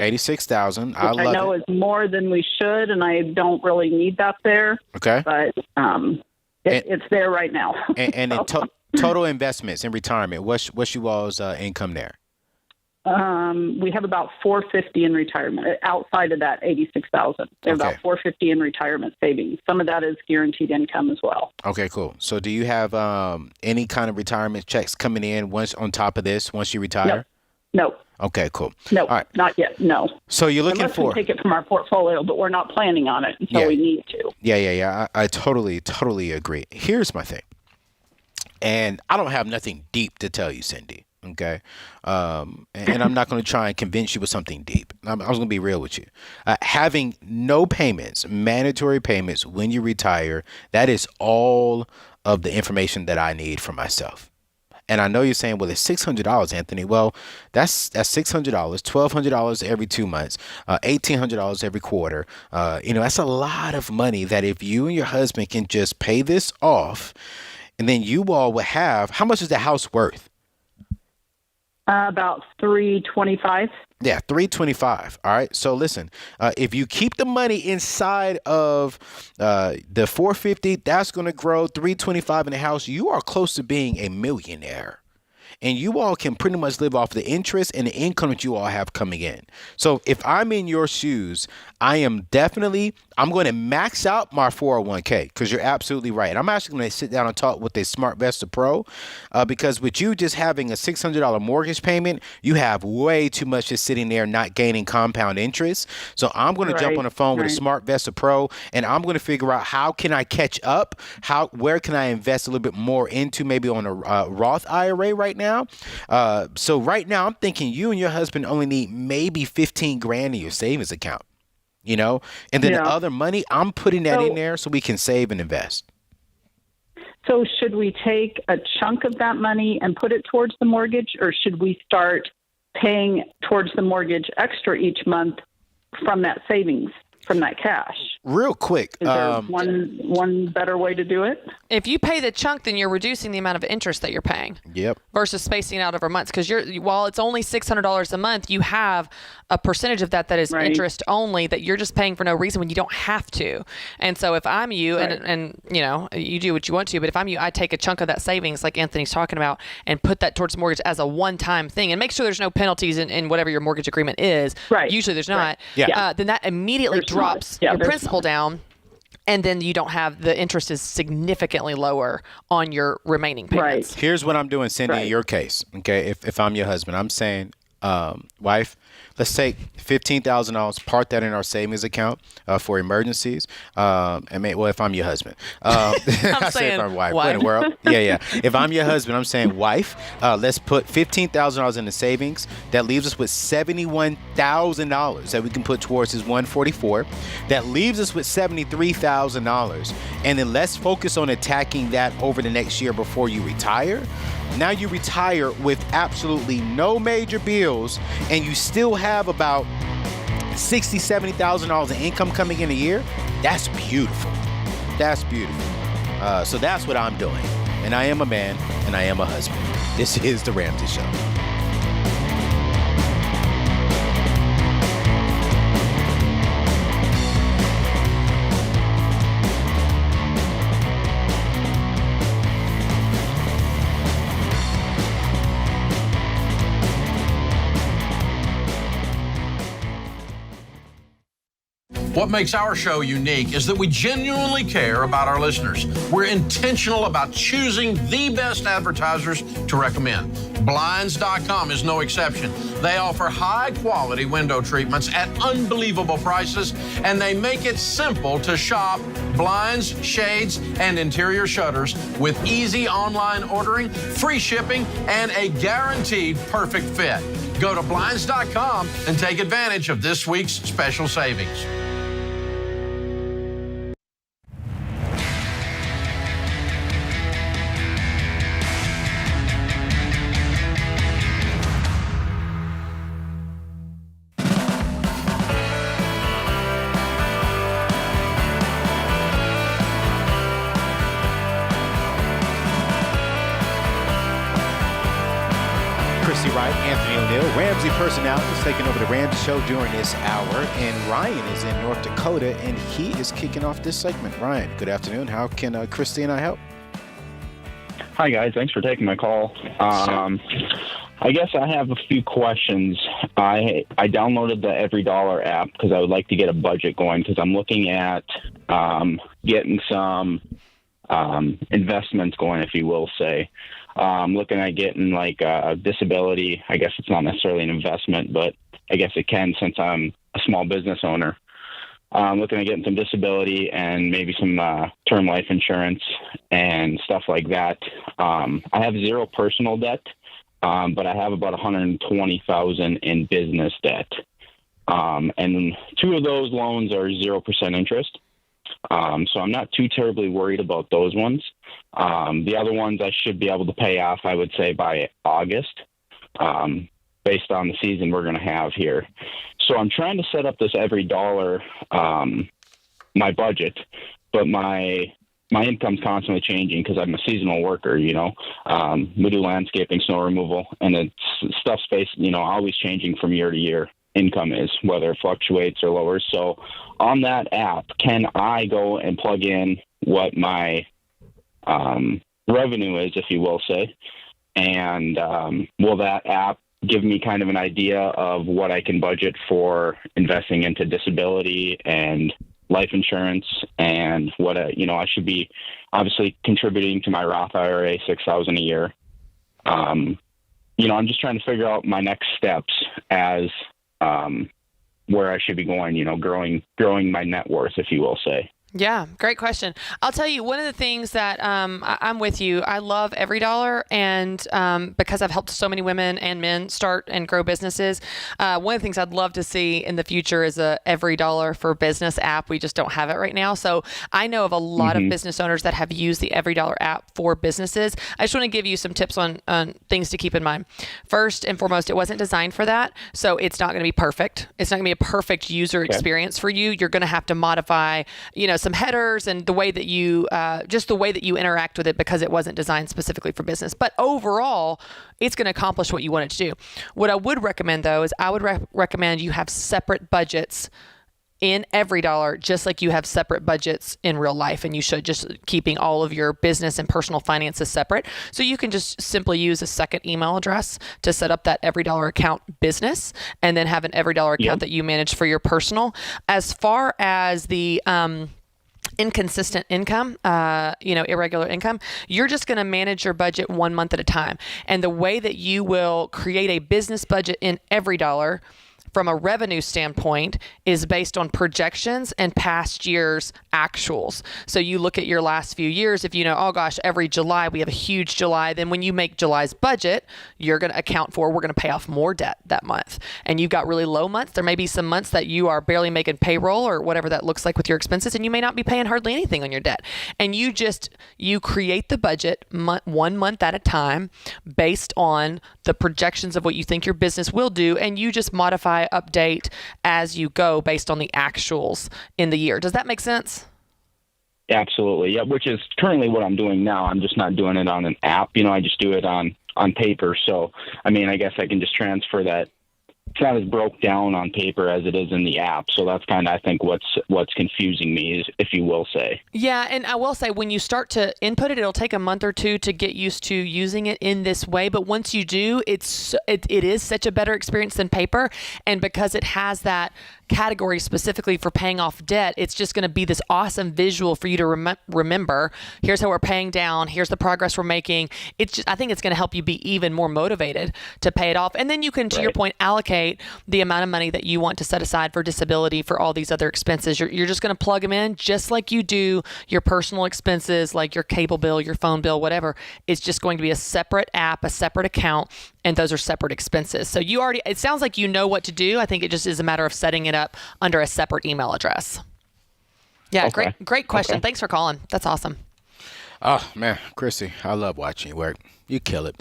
$86,000. I Which I love know it. is more than we should, and I don't really need that there. Okay. But it's there right now. And in total investments in retirement, what's you all's income there? We have about $450 in retirement. Outside of that, $86,000. We have about $450 in retirement savings. Some of that is guaranteed income as well. Okay, cool. So do you have any kind of retirement checks coming in once on top of this once you retire? No. Okay, cool. No, All right. not yet. No. So you're looking Unless for? we take it from our portfolio, but we're not planning on it until we need to. Yeah. I totally agree. Here's my thing, and I don't have nothing deep to tell you, Cindy. Okay, and I'm not going to try and convince you with something deep. I was going to be real with you. Having no payments, mandatory payments when you retire, that is all of the information that I need for myself. And I know you're saying, well, it's $600, Anthony. Well, that's $600, $1,200 every 2 months, $1,800 every quarter. That's a lot of money that if you and your husband can just pay this off, and then you all would have, how much is the house worth? About $325. Yeah, $325. All right. So listen, if you keep the money inside of the $450, that's going to grow $325 in the house. You are close to being a millionaire. And you all can pretty much live off the interest and the income that you all have coming in. So if I'm in your shoes, I'm going to max out my 401k, because you're absolutely right. I'm actually going to sit down and talk with a SmartVesta Pro because with you just having a $600 mortgage payment, you have way too much just sitting there not gaining compound interest. So I'm going to jump on the phone with a SmartVesta Pro, and I'm going to figure out how can I catch up, where can I invest a little bit more into, maybe on a Roth IRA right now. So right now I'm thinking you and your husband only need maybe $15,000 in your savings account. And then the other money, I'm putting that in there so we can save and invest. So should we take a chunk of that money and put it towards the mortgage, or should we start paying towards the mortgage extra each month from that savings, from that cash? Real quick. Is there one better way to do it? If you pay the chunk, then you're reducing the amount of interest that you're paying. Yep. Versus spacing out over months, because while it's only $600 a month, you have a percentage of that is interest only that you're just paying for no reason when you don't have to. And so if I'm you, and you do what you want to, but if I'm you, I take a chunk of that savings, like Anthony's talking about, and put that towards mortgage as a one-time thing, and make sure there's no penalties in whatever your mortgage agreement is. Right. Usually there's not. Yeah. Then that immediately drops your principal down. And then you don't have, the interest is significantly lower on your remaining payments. Here's what I'm doing, Cindy, in your case. Okay, if I'm your husband, I'm saying, wife, let's take $15,000, park that in our savings account for emergencies. If I'm your husband, I say if I'm wife. What in the world? Yeah. If I'm your husband, I'm saying, wife, let's put $15,000 in the savings. That leaves us with $71,000 that we can put towards his 144. That leaves us with $73,000. And then let's focus on attacking that over the next year before you retire. Now you retire with absolutely no major bills, and you still have about $60,000, $70,000 in income coming in a year. That's beautiful. That's beautiful. So that's what I'm doing. And I am a man, and I am a husband. This is The Ramsey Show. What makes our show unique is that we genuinely care about our listeners. We're intentional about choosing the best advertisers to recommend. Blinds.com is no exception. They offer high-quality window treatments at unbelievable prices, and they make it simple to shop blinds, shades, and interior shutters with easy online ordering, free shipping, and a guaranteed perfect fit. Go to Blinds.com and take advantage of this week's special savings. Hill. Ramsey personalities taking over the Ramsey Show during this hour. And Ryan is in North Dakota, and he is kicking off this segment. Ryan, good afternoon. How can Christy and I help? Hi, guys. Thanks for taking my call. I guess I have a few questions. I downloaded the EveryDollar app because I would like to get a budget going because I'm looking at getting some investments going, if you will say. I'm looking at getting like a disability. I guess it's not necessarily an investment, but I guess it can since I'm a small business owner. I'm looking at getting some disability and maybe some term life insurance and stuff like that. I have zero personal debt, but I have about $120,000 in business debt. And two of those loans are 0% interest. So I'm not too terribly worried about those ones. The other ones I should be able to pay off, I would say, by August, based on the season we're going to have here. So I'm trying to set up this EveryDollar, my budget, but my income's constantly changing because I'm a seasonal worker, we do landscaping, snow removal, and it's stuff's always changing from year to year. Income is, whether it fluctuates or lowers. So on that app, can I go and plug in what my revenue is, if you will say, and will that app give me kind of an idea of what I can budget for investing into disability and life insurance and what I should be obviously contributing to my Roth IRA, $6,000 a year. I'm just trying to figure out my next steps as where I should be going, growing my net worth, if you will say. Yeah, great question. I'll tell you, one of the things that I'm with you. I love EveryDollar, and because I've helped so many women and men start and grow businesses, one of the things I'd love to see in the future is a EveryDollar for Business app. We just don't have it right now. So I know of a lot of business owners that have used the EveryDollar app for businesses. I just want to give you some tips on things to keep in mind. First and foremost, it wasn't designed for that, so it's not going to be perfect. It's not going to be a perfect user experience for you. You're going to have to modify, some headers and the way that you interact with it because it wasn't designed specifically for business. But overall, it's going to accomplish what you want it to do. What I would recommend, though, is I would recommend you have separate budgets in EveryDollar, just like you have separate budgets in real life, and you should, just keeping all of your business and personal finances separate. So you can just simply use a second email address to set up that EveryDollar account business, and then have an EveryDollar account that you manage for your personal. As far as the inconsistent income, irregular income, you're just going to manage your budget 1 month at a time. And the way that you will create a business budget in EveryDollar from a revenue standpoint is based on projections and past year's actuals. So you look at your last few years, if you know, oh gosh, every July we have a huge July, then when you make July's budget, you're going to account for, we're going to pay off more debt that month. And you've got really low months. There may be some months that you are barely making payroll or whatever that looks like with your expenses, and you may not be paying hardly anything on your debt. And you create the budget 1 month at a time based on the projections of what you think your business will do, and you just modify, update as you go based on the actuals in the year. Does that make sense? Absolutely. Yeah, which is currently what I'm doing now. I'm just not doing it on an app. I just do it on paper. So, I guess I can just transfer that. It's not as broke down on paper as it is in the app. So that's kind of, I think, what's confusing me, is, if you will say. Yeah, and I will say, when you start to input it, it'll take a month or two to get used to using it in this way. But once you do, it is such a better experience than paper. And because it has that category specifically for paying off debt, it's just going to be this awesome visual for you to remember. Here's how we're paying down. Here's the progress we're making. I think it's going to help you be even more motivated to pay it off. And then you can, to your point, allocate the amount of money that you want to set aside for disability, for all these other expenses. You're just going to plug them in just like you do your personal expenses, like your cable bill, your phone bill, whatever. It's just going to be a separate app, a separate account, and those are separate expenses. So it sounds like you know what to do. I think it just is a matter of setting it up under a separate email address. Yeah, okay. Great question. Okay. Thanks for calling. That's awesome. Oh, man, Chrissy, I love watching you work. You kill it.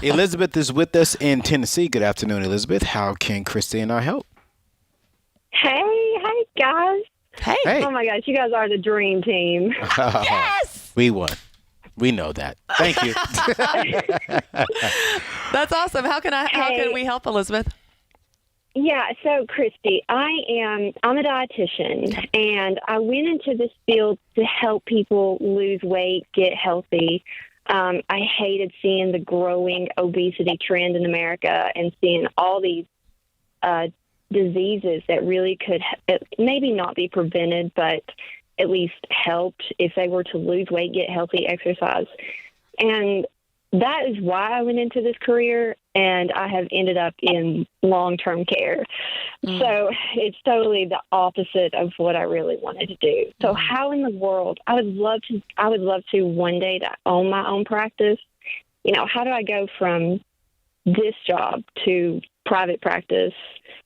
Elizabeth is with us in Tennessee. Good afternoon, Elizabeth. How can Christy and I help? Hey, guys. Hey. Oh, my gosh, you guys are the dream team. Yes! We won. We know that. Thank you. That's awesome. How can we help, Elizabeth? Yeah, so Christy, I'm a dietitian, and I went into this field to help people lose weight, get healthy. I hated seeing the growing obesity trend in America and seeing all these diseases that really could maybe not be prevented, but at least helped if they were to lose weight, get healthy, exercise. And that is why I went into this career, and I have ended up in long-term care. So it's totally the opposite of what I really wanted to do. So how in the world, I would love to one day to own my own practice. You know, how do I go from this job to private practice,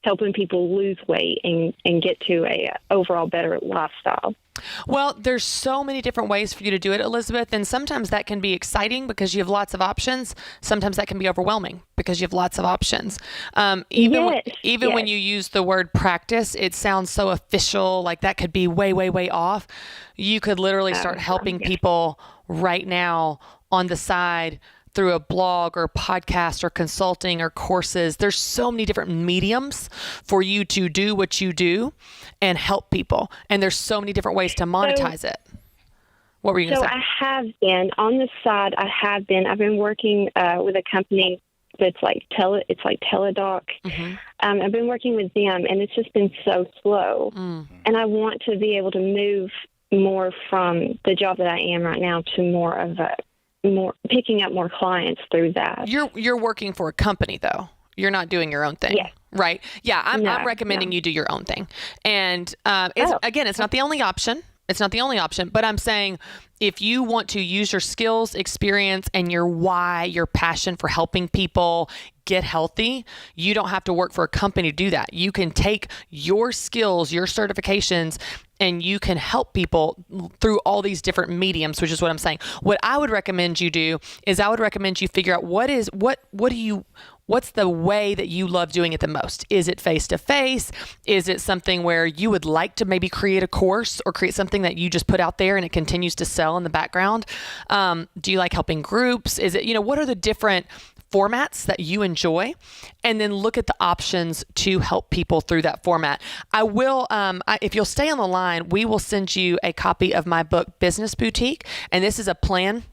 helping people lose weight and get to a overall better lifestyle? Well, there's so many different ways for you to do it, Elizabeth, and sometimes that can be exciting because you have lots of options. Sometimes that can be overwhelming because you have lots of options. Even when you use the word practice, it sounds so official, like that could be way, way, way off. You could literally start helping people right now on the side through a blog or podcast or consulting or courses. There's so many different mediums for you to do what you do and help people. And there's so many different ways to monetize it. What were you going to say? So I have been on the side. I've been working with a company that's like Teledoc. I've been working with them, and it's just been so slow. And I want to be able to move more from the job that I am right now to more of picking up more clients through that. You're working for a company though. You're not doing your own thing. Yeah. Right? Yeah, I'm recommending you do your own thing. And it's not the only option. It's not the only option, but I'm saying if you want to use your skills, experience, and your why, your passion for helping people get healthy, you don't have to work for a company to do that. You can take your skills, your certifications, and you can help people through all these different mediums, which is what I'm saying. What I would recommend you do is I would recommend you figure out what's the way that you love doing it the most? Is it face-to-face? Is it something where you would like to maybe create a course or create something that you just put out there and it continues to sell in the background? Do you like helping groups? Is it, what are the different formats that you enjoy? And then look at the options to help people through that format. I will, if you'll stay on the line, we will send you a copy of my book, Business Boutique. And this is a plan.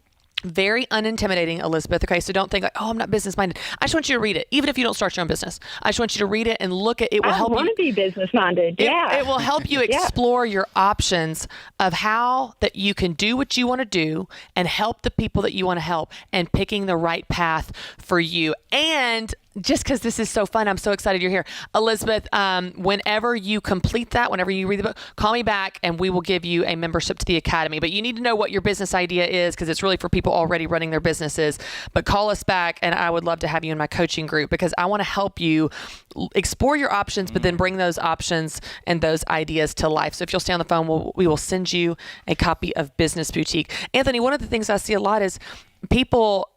Very unintimidating, Elizabeth. Okay, so don't think like, I'm not business minded. I just want you to read it, even if you don't start your own business. I just want you to read it and look at it. Will help you. I want to be business minded. Yeah, it will help you explore your options of how that you can do what you want to do and help the people that you want to help, and picking the right path for you. And just because this is so fun, I'm so excited you're here. Elizabeth, whenever you complete that, whenever you read the book, call me back and we will give you a membership to the Academy. But you need to know what your business idea is because it's really for people already running their businesses. But call us back and I would love to have you in my coaching group because I want to help you explore your options, but then bring those options and those ideas to life. So if you'll stay on the phone, we will send you a copy of Business Boutique. Anthony, one of the things I see a lot is people,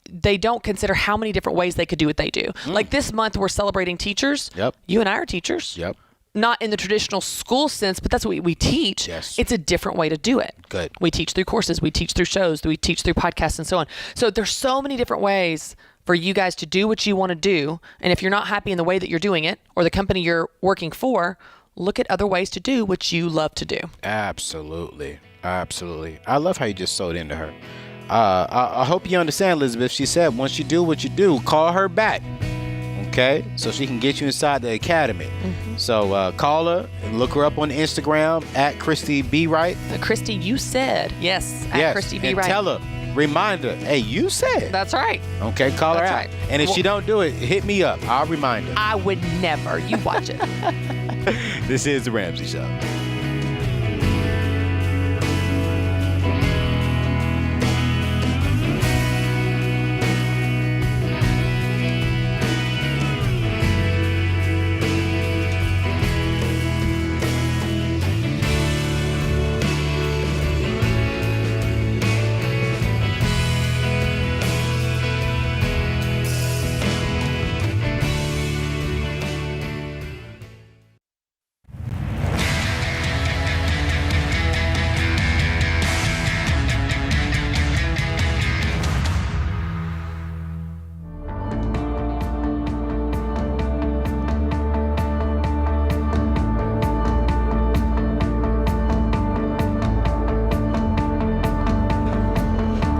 they don't consider how many different ways they could do what they do. Like this month, we're celebrating teachers. Yep. You and I are teachers. Yep. Not in the traditional school sense, but that's what we teach. Yes. It's a different way to do it. Good. We teach through courses. We teach through shows. We teach through podcasts and so on. So there's so many different ways for you guys to do what you want to do. And if you're not happy in the way that you're doing it or the company you're working for, look at other ways to do what you love to do. Absolutely. Absolutely. I love how you just sold into her. I hope you understand, Elizabeth. She said once you do what you do, call her back, okay? So she can get you inside the Academy. So call her and look her up on Instagram at Christy B. Wright. Christy, you said. Yes, at Christy B. And Wright. tell her, remind her, hey, you said. That's right. Okay, call her out. Right. And if she don't do it, hit me up. I'll remind her. I would never. You watch it. This is The Ramsey Show.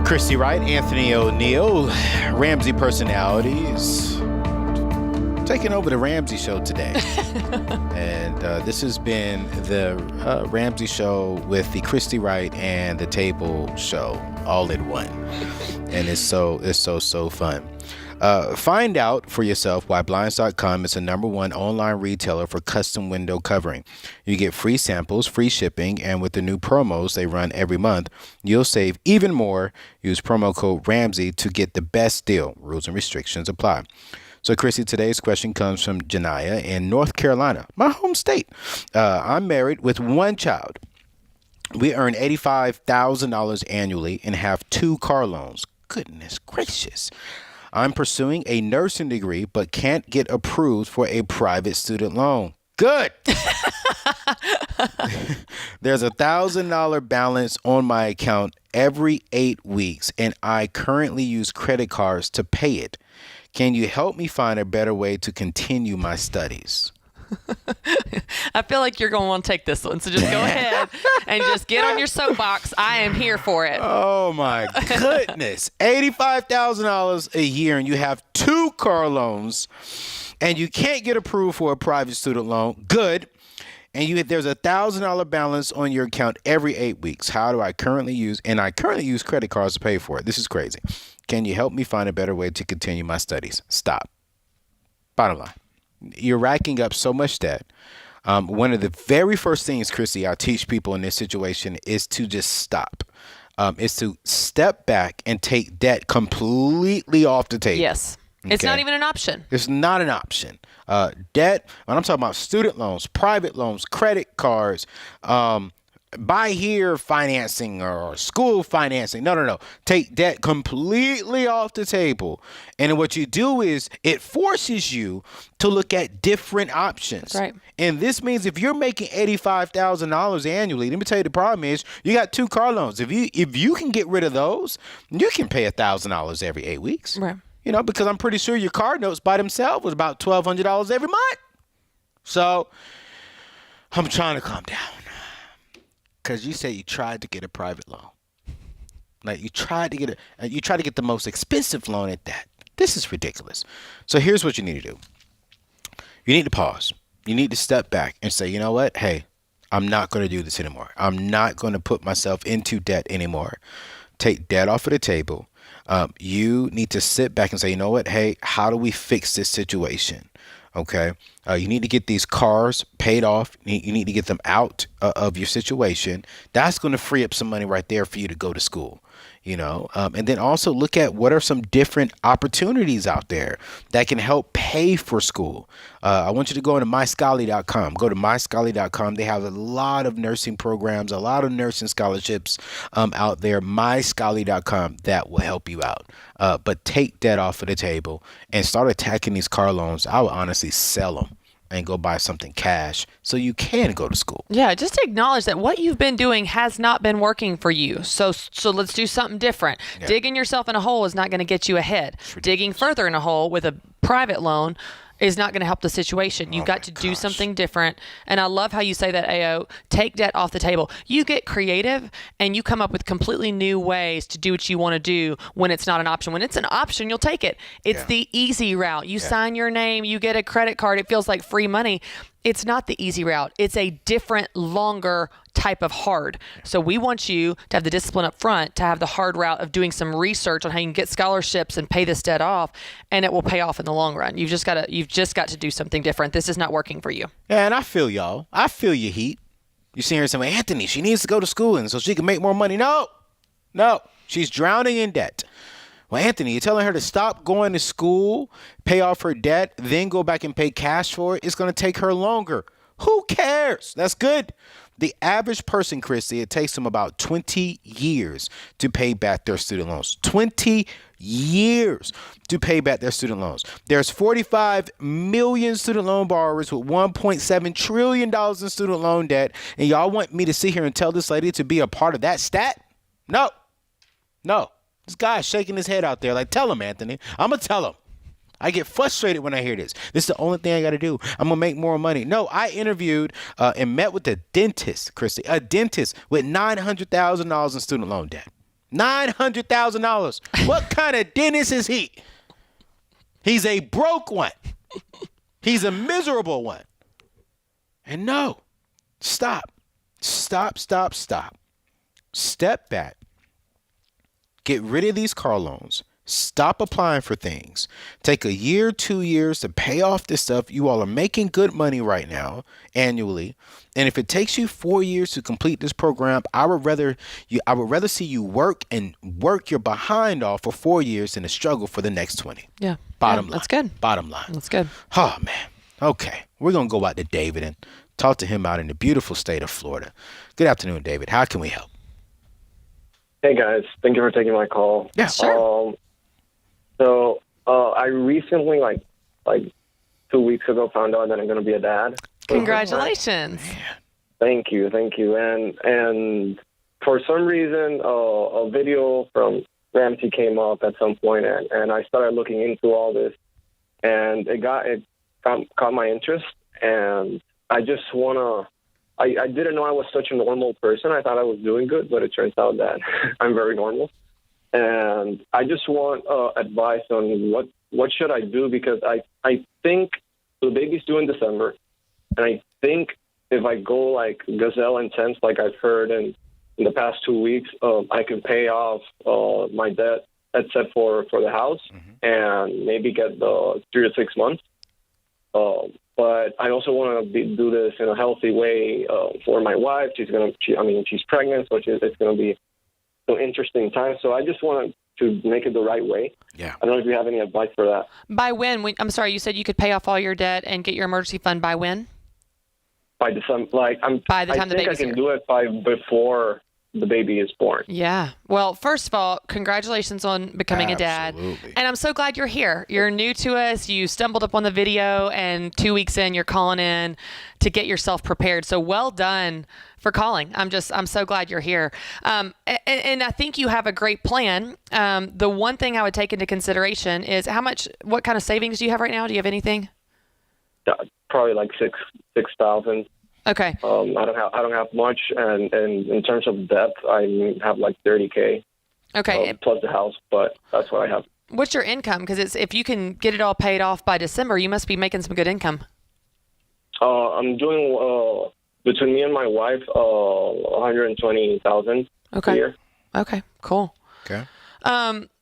Christy Wright, Anthony O'Neill, Ramsey personalities, taking over the Ramsey Show today. And this has been the Ramsey Show with the Christy Wright and the Table Show all in one. And it's so fun. Find out for yourself why Blinds.com is the #1 online retailer for custom window covering. You get free samples, free shipping, and with the new promos they run every month, you'll save even more. Use promo code Ramsey to get the best deal. Rules and restrictions apply. So, Chrissy, today's question comes from Janiyah in North Carolina, my home state. I'm married with one child. We earn $85,000 annually and have 2 car loans. Goodness gracious. I'm pursuing a nursing degree, but can't get approved for a private student loan. Good. There's a $1,000 balance on my account every 8 weeks, and I currently use credit cards to pay it. Can you help me find a better way to continue my studies? I feel like you're going to want to take this one. So just go ahead and just get on your soapbox. I am here for it. Oh, my goodness. $85,000 a year, and you have 2 car loans, and you can't get approved for a private student loan. Good. And there's a $1,000 balance on your account every 8 weeks. How do I currently use credit cards to pay for it? This is crazy. Can you help me find a better way to continue my studies? Stop. Bottom line. You're racking up so much debt. One of the very first things, Chrissy, I teach people in this situation is to just stop. Is to step back and take debt completely off the table. Yes. Okay? It's not even an option. It's not an option. Debt, when I'm talking about student loans, private loans, credit cards, buy here financing or school financing. No. Take debt completely off the table. And what you do is it forces you to look at different options. That's right. And this means if you're making $85,000 annually, let me tell you the problem is you got 2 car loans. If you can get rid of those, you can pay $1,000 every 8 weeks. Right. You know, because I'm pretty sure your car notes by themselves was about $1,200 every month. So I'm trying to calm down. Because you say you tried to get a private loan. Like you tried to get the most expensive loan at that. This is ridiculous. So here's what you need to do. You need to pause. You need to step back and say, you know what? Hey, I'm not going to do this anymore. I'm not going to put myself into debt anymore. Take debt off of the table. You need to sit back and say, you know what? Hey, how do we fix this situation? Okay. You need to get these cars paid off. You need to get them out of your situation. That's going to free up some money right there for you to go to school, you know, and then also look at what are some different opportunities out there that can help pay for school. I want you to go into myscholarly.com. Go to myscholarly.com. They have a lot of nursing programs, a lot of nursing scholarships out there. Myscholarly.com. That will help you out. But take debt off of the table and start attacking these car loans. I would honestly sell them and go buy something cash so you can go to school. Yeah, just to acknowledge that what you've been doing has not been working for you. So let's do something different. Yeah. Digging yourself in a hole is not going to get you ahead. Digging further in a hole with a private loan is not going to help the situation. You've got to do something different. And I love how you say that, AO. Take debt off the table. You get creative and you come up with completely new ways to do what you want to do when it's not an option. When it's an option, you'll take it. It's the easy route. You sign your name, you get a credit card. It feels like free money. It's not the easy route. It's a different, longer type of hard. So we want you to have the discipline up front, to have the hard route of doing some research on how you can get scholarships and pay this debt off, and it will pay off in the long run. You've just got to do something different. This is not working for you. Yeah, and I feel y'all. I feel your heat. You're sitting here saying, Anthony, she needs to go to school and so she can make more money. No, she's drowning in debt. Well, Anthony, you're telling her to stop going to school, pay off her debt, then go back and pay cash for it. It's going to take her longer. Who cares? That's good. The average person, Christy, it takes them about 20 years to pay back their student loans. 20 years to pay back their student loans. There's 45 million student loan borrowers with $1.7 trillion in student loan debt. And y'all want me to sit here and tell this lady to be a part of that stat? No. This guy's shaking his head out there like, tell him, Anthony. I'm going to tell him. I get frustrated when I hear this. This is the only thing I got to do. I'm going to make more money. No, I interviewed and met with a dentist, Christy, a dentist with $900,000 in student loan debt. $900,000. What kind of dentist is he? He's a broke one. He's a miserable one. And no, stop. Step back. Get rid of these car loans. Stop applying for things. Take a year, 2 years to pay off this stuff. You all are making good money right now annually. And if it takes you 4 years to complete this program, I would rather see you work your behind off for 4 years than to struggle for the next 20. Yeah. Bottom line. That's good. Bottom line. That's good. Oh, man. Okay. We're going to go out to David and talk to him out in the beautiful state of Florida. Good afternoon, David. How can we help? Hey, guys. Thank you for taking my call. Yeah, sure. I recently, like 2 weeks ago, found out that I'm going to be a dad. Congratulations. Thank you. And for some reason, a video from Ramsey came up at some point, and I started looking into all this, and it caught my interest, and I just want to. I didn't know I was such a normal person. I thought I was doing good, but it turns out that I'm very normal. And I just want advice on what should I do, because I think the baby's due in December, and I think if I go like gazelle intense, like I've heard in the past 2 weeks, I can pay off my debt except for the house, and maybe get the 3 to 6 months. But I also want to do this in a healthy way for my wife. She's pregnant, so it's going to be an interesting time. So I just want to make it the right way. Yeah. I don't know if you have any advice for that. By when? I'm sorry, you said you could pay off all your debt and get your emergency fund by when? By December, by the time the baby's I can here. do it before the baby is born. Yeah. Well, first of all, congratulations on becoming a dad. And I'm so glad you're here. You're new to us. You stumbled upon the video, and 2 weeks in, you're calling in to get yourself prepared. So well done for calling. I'm so glad you're here. And I think you have a great plan. The one thing I would take into consideration is what kind of savings do you have right now? Do you have anything? Probably like 6,000. Okay. I don't have much, and in terms of debt, I have like $30K. Okay. Plus the house, but that's what I have. What's your income? Because if you can get it all paid off by December, you must be making some good income. I'm doing between me and my wife, $120,000 a year. Okay. Cool. Okay.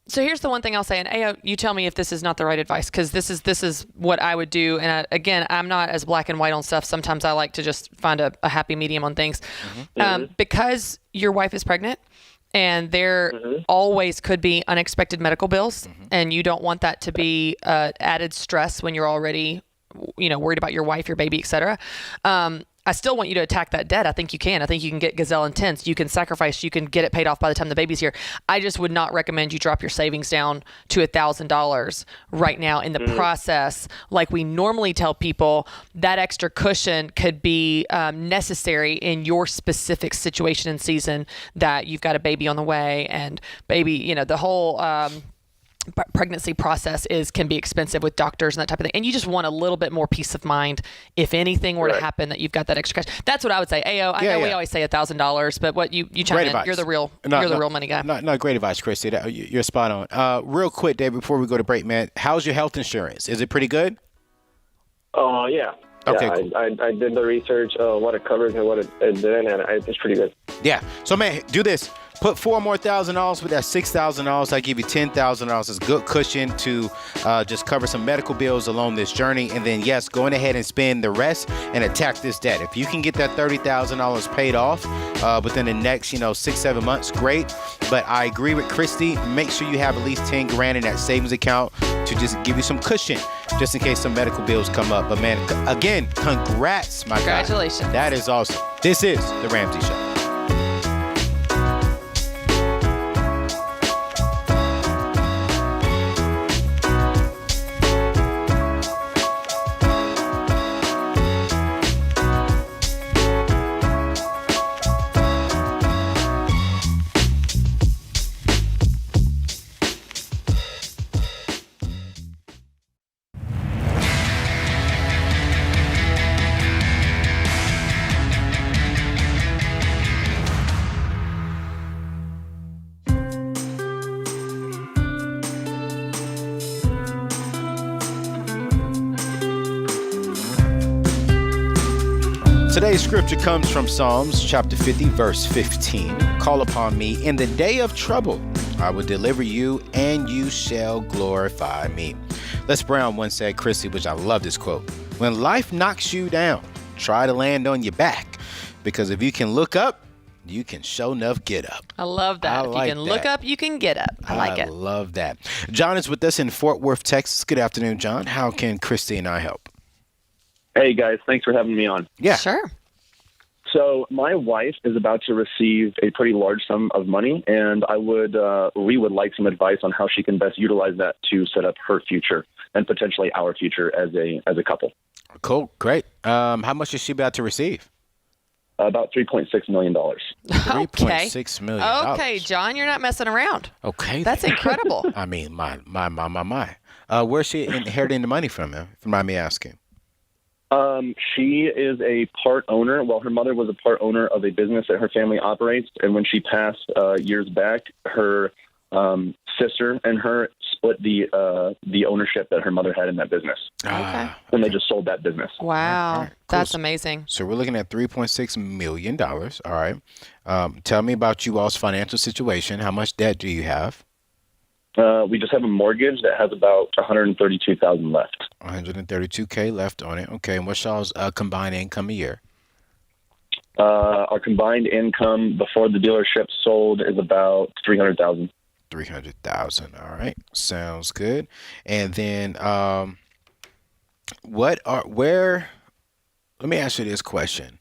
So here's the one thing I'll say, and Ayo, you tell me if this is not the right advice, because this is what I would do. And again, I'm not as black and white on stuff. Sometimes I like to just find a happy medium on things. Because your wife is pregnant, and there always could be unexpected medical bills, and you don't want that to be added stress when you're already, worried about your wife, your baby, et cetera. I still want you to attack that debt. I think you can. I think you can get gazelle intense. You can sacrifice. You can get it paid off by the time the baby's here. I just would not recommend you drop your savings down to $1,000 right now in the process. Like we normally tell people, that extra cushion could be necessary in your specific situation and season, that you've got a baby on the way, and baby, the whole pregnancy process can be expensive with doctors and that type of thing. And you just want a little bit more peace of mind if anything were to happen, that you've got that extra cash. That's what I would say. Ayo, I know we always say $1,000, but what you chime in, you're the real money guy. No, great advice, Christy. You're spot on. Real quick, Dave, before we go to break, man, how's your health insurance? Is it pretty good? Yeah. Okay, cool. I did the research, what it covers and what it didn't, and it's pretty good. Yeah. So, man, do this. Put $4,000 more with that $6,000. I give you $10,000. It's good cushion to just cover some medical bills along this journey. And then, yes, go ahead and spend the rest and attack this debt. If you can get that $30,000 paid off within the next, 6-7 months, great. But I agree with Christy. Make sure you have at least $10,000 in that savings account to just give you some cushion, just in case some medical bills come up. But man, again, congrats, my guy. Congratulations. That is awesome. This is The Ramsey Show. Today's scripture comes from Psalms chapter 50, verse 15. Call upon me in the day of trouble. I will deliver you, and you shall glorify me. Les Brown once said, Chrissy, which I love this quote, when life knocks you down, try to land on your back, because if you can look up, you can show enough get up. I love that. If you can look up, you can get up. I like it. I love that. John is with us in Fort Worth, Texas. Good afternoon, John. How can Christy and I help? Hey, guys. Thanks for having me on. Yeah. Sure. So my wife is about to receive a pretty large sum of money, and we would like some advice on how she can best utilize that to set up her future and potentially our future as a couple. Cool. Great. How much is she about to receive? About $3.6 million. $3.6 million. Okay, John, you're not messing around. Okay. That's incredible. I mean, my. Where's she inheriting the money from, if you don't mind me asking? She is a part owner. Well, her mother was a part owner of a business that her family operates, and when she passed years back, her sister and her split the ownership that her mother had in that business. Okay. And they just sold that business. Wow. All right, cool. That's amazing. So we're looking at $3.6 million. All right. Tell me about you all's financial situation. How much debt do you have? We just have a mortgage that has about $132,000 left. $132K left on it. Okay. And what's y'all's combined income a year? Our combined income before the dealership sold is about $300,000. $300,000. All right. Sounds good. And then let me ask you this question.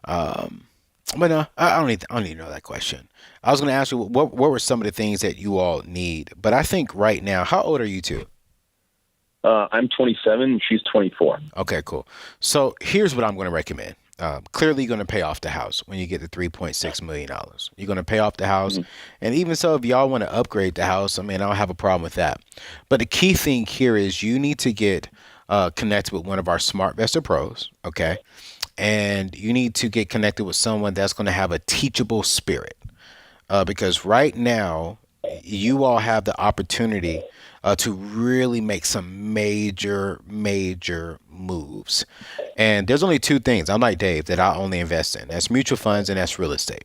But no, I don't need to know that question. I was going to ask you, what were some of the things that you all need? But I think right now, how old are you two? I'm 27. She's 24. Okay, cool. So here's what I'm going to recommend. Clearly, you're going to pay off the house when you get the $3.6 million. You're going to pay off the house. Mm-hmm. And even so, if y'all want to upgrade the house, I mean, I don't have a problem with that. But the key thing here is you need to get connected with one of our SmartVestor pros, okay? And you need to get connected with someone that's going to have a teachable spirit. Because right now, you all have the opportunity to really make some major moves. And there's only two things, I'm like Dave, that I only invest in. That's mutual funds and that's real estate.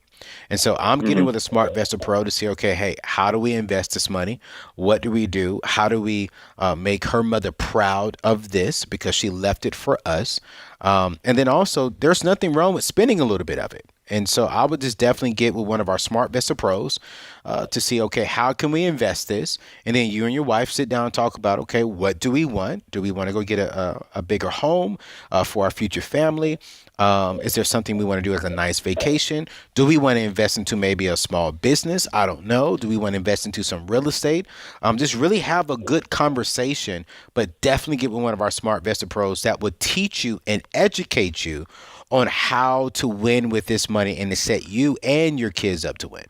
And so I'm getting with a SmartVestor Pro to see, okay, hey, how do we invest this money? What do we do? How do we make her mother proud of this because she left it for us? And then also, there's nothing wrong with spending a little bit of it. And so I would just definitely get with one of our SmartVestor pros to see, okay, how can we invest this? And then you and your wife sit down and talk about, okay, what do we want? Do we want to go get a bigger home for our future family? Is there something we want to do as a nice vacation? Do we want to invest into maybe a small business? I don't know. Do we want to invest into some real estate? Just really have a good conversation, but definitely get with one of our SmartVestor pros that would teach you and educate you on how to win with this money and to set you and your kids up to win.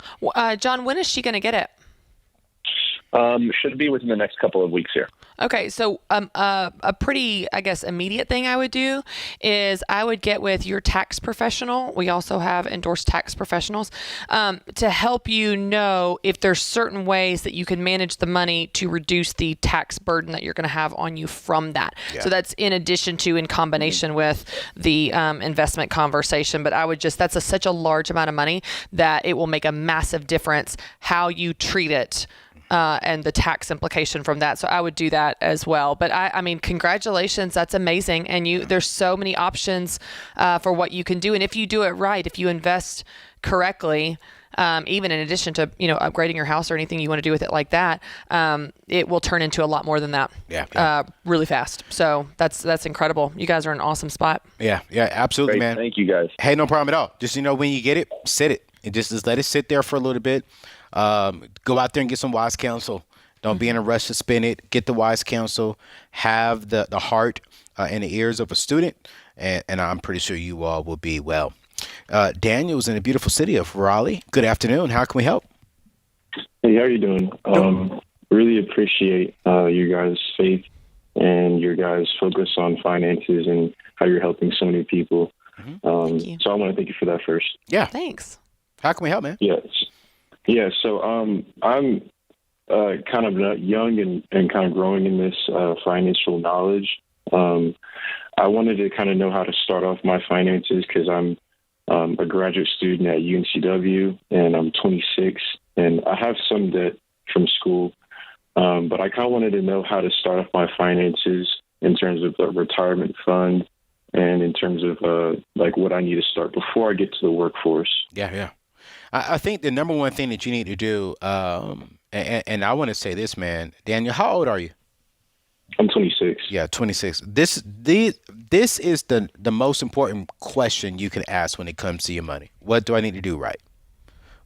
John, when is she going to get it? Should be within the next couple of weeks here. Okay, so a pretty, I guess, immediate thing I would do is I would get with your tax professional. We also have endorsed tax professionals to help you know if there's certain ways that you can manage the money to reduce the tax burden that you're going to have on you from that. Yeah. So that's in addition to, in combination with the investment conversation. But I would that's such a large amount of money that it will make a massive difference how you treat it. And the tax implication from that. So I would do that as well. But I mean, congratulations. That's amazing. And there's so many options for what you can do. And if you do it right, if you invest correctly, even in addition to, upgrading your house or anything you want to do with it like that, it will turn into a lot more than that. Yeah. Really fast. So that's incredible. You guys are in an awesome spot. Yeah, absolutely, Great. man. Thank you, guys. Hey, no problem at all. Just, when you get it, sit it. And just let it sit there for a little bit. Go out there and get some wise counsel. Don't be in a rush to spend it. Get the wise counsel. Have the heart and the ears of a student. And I'm pretty sure you all will be well. Daniel's in the beautiful city of Raleigh. Good afternoon. How can we help? Hey, how are you doing? Really appreciate your guys' faith and your guys' focus on finances and how you're helping so many people. Thank you. So I want to thank you for that first. Yeah. Thanks. How can we help, man? Yes. Yeah. So I'm kind of young and kind of growing in this financial knowledge. I wanted to kind of know how to start off my finances because I'm a graduate student at UNCW, and I'm 26, and I have some debt from school. But I kind of wanted to know how to start off my finances in terms of the retirement fund and in terms of like what I need to start before I get to the workforce. Yeah. I think the number one thing that you need to do, and I want to say this, man, Daniel, how old are you? I'm 26. Yeah, 26. This is the most important question you can ask when it comes to your money. What do I need to do right?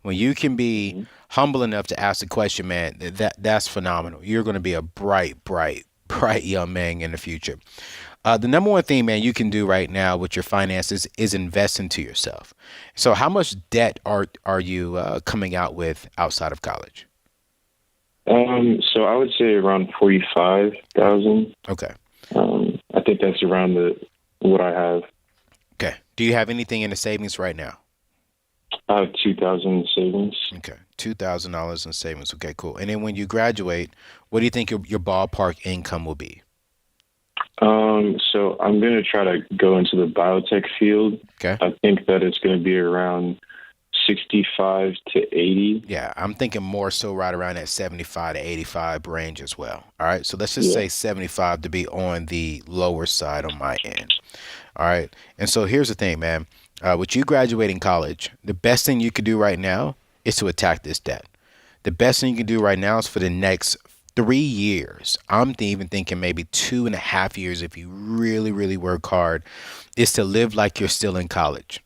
When you can be humble enough to ask the question, man, that's phenomenal. You're going to be a bright young man in the future. The number one thing, man, you can do right now with your finances is invest into yourself. So how much debt are you coming out with outside of college? So I would say around 45,000. Okay. I think that's around what I have. Okay. Do you have anything in the savings right now? I have 2,000 savings. Okay. $2,000 in savings. Okay, cool. And then when you graduate, what do you think your ballpark income will be? So I'm going to try to go into the biotech field. Okay. I think that it's going to be around 65 to 80. Yeah, I'm thinking more so right around that 75 to 85 range as well. All right, so let's just say 75 to be on the lower side on my end. All right, and so here's the thing, man. With you graduating college, the best thing you could do right now is to attack this debt. The best thing you can do right now is for the next 3 years, I'm even thinking maybe 2.5 years if you really, really work hard, is to live like you're still in college.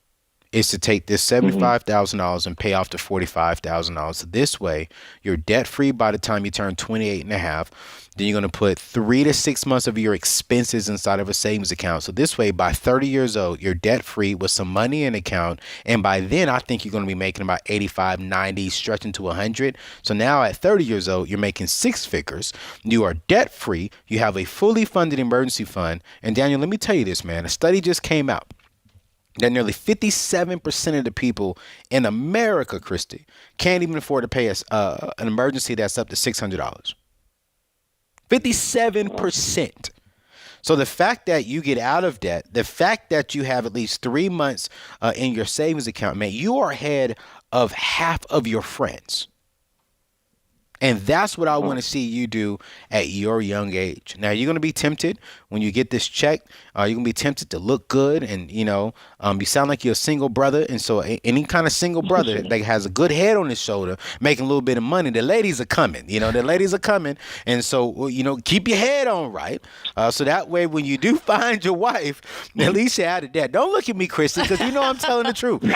Is to take this $75,000 and pay off the $45,000. This way, you're debt-free by the time you turn 28 and a half. Then you're going to put 3 to 6 months of your expenses inside of a savings account. So this way, by 30 years old, you're debt-free with some money in account. And by then, I think you're going to be making about 85, 90, stretching to 100. So now at 30 years old, you're making 6 figures. You are debt-free. You have a fully funded emergency fund. And Daniel, let me tell you this, man. A study just came out that nearly 57% of the people in America, Christy, can't even afford to pay us an emergency that's up to $600. 57%. So the fact that you get out of debt, the fact that you have at least 3 months in your savings account, man, you are ahead of half of your friends. And that's what I want to see you do at your young age. Now, you're going to be tempted when you get this check. You're going to be tempted to look good. And, you sound like you're a single brother. And so any kind of single brother that has a good head on his shoulder, making a little bit of money, the ladies are coming. The ladies are coming. And so, keep your head on right. So that way, when you do find your wife, at least you're out of debt. Don't look at me, Christy, because I'm telling the truth. But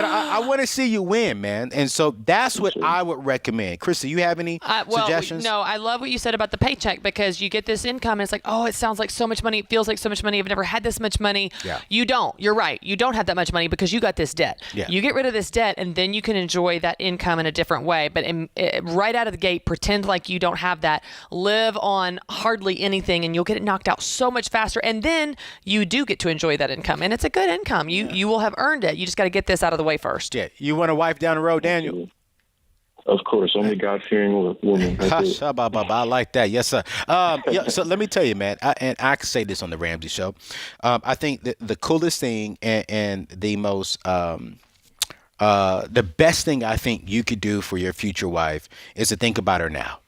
I want to see you win, man. And so that's what I would recommend. Christy, you have any suggestions? No, I love what you said about the paycheck because you get this income and it's like, oh, it sounds like so much money. It feels like so much money. I've never had this much money. Yeah. You don't. You're right. You don't have that much money because you got this debt. Yeah. You get rid of this debt and then you can enjoy that income in a different way. But right out of the gate, pretend like you don't have that. Live on hardly anything and you'll get it knocked out so much faster. And then you do get to enjoy that income. And it's a good income. You will have earned it. You just got to get this out of the way first. Yeah. You want a wife down the road, Daniel? Of course, only God-fearing woman. I like that. Yes, sir. So let me tell you, man, and I can say this on the Ramsey Show. I think that the coolest thing and the most, the best thing I think you could do for your future wife is to think about her now.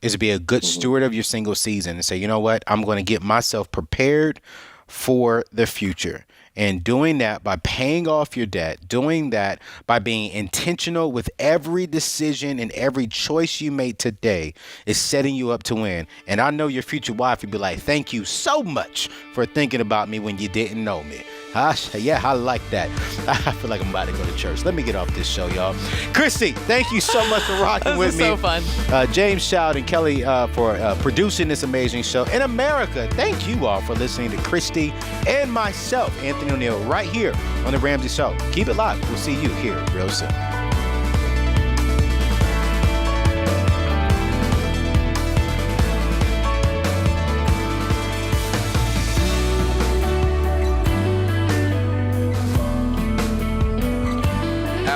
Is to be a good steward of your single season and say, you know what, I'm going to get myself prepared for the future. And doing that by paying off your debt, doing that by being intentional with every decision and every choice you make today is setting you up to win. And I know your future wife would be like, thank you so much for thinking about me when you didn't know me. Yeah, I like that. I feel like I'm about to go to church. Let me get off this show, y'all. Christy, thank you so much for rocking with me. This is so fun. James Shout and Kelly for producing this amazing show. In America, thank you all for listening to Christy and myself, Anthony O'Neill, right here on The Ramsey Show. Keep it locked. We'll see you here real soon.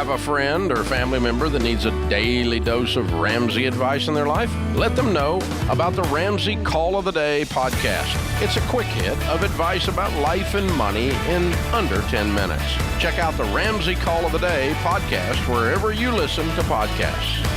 have a friend or family member that needs a daily dose of Ramsey advice in their life? Let them know about the Ramsey Call of the Day podcast. It's a quick hit of advice about life and money in under 10 minutes. Check out the Ramsey Call of the Day podcast wherever you listen to podcasts.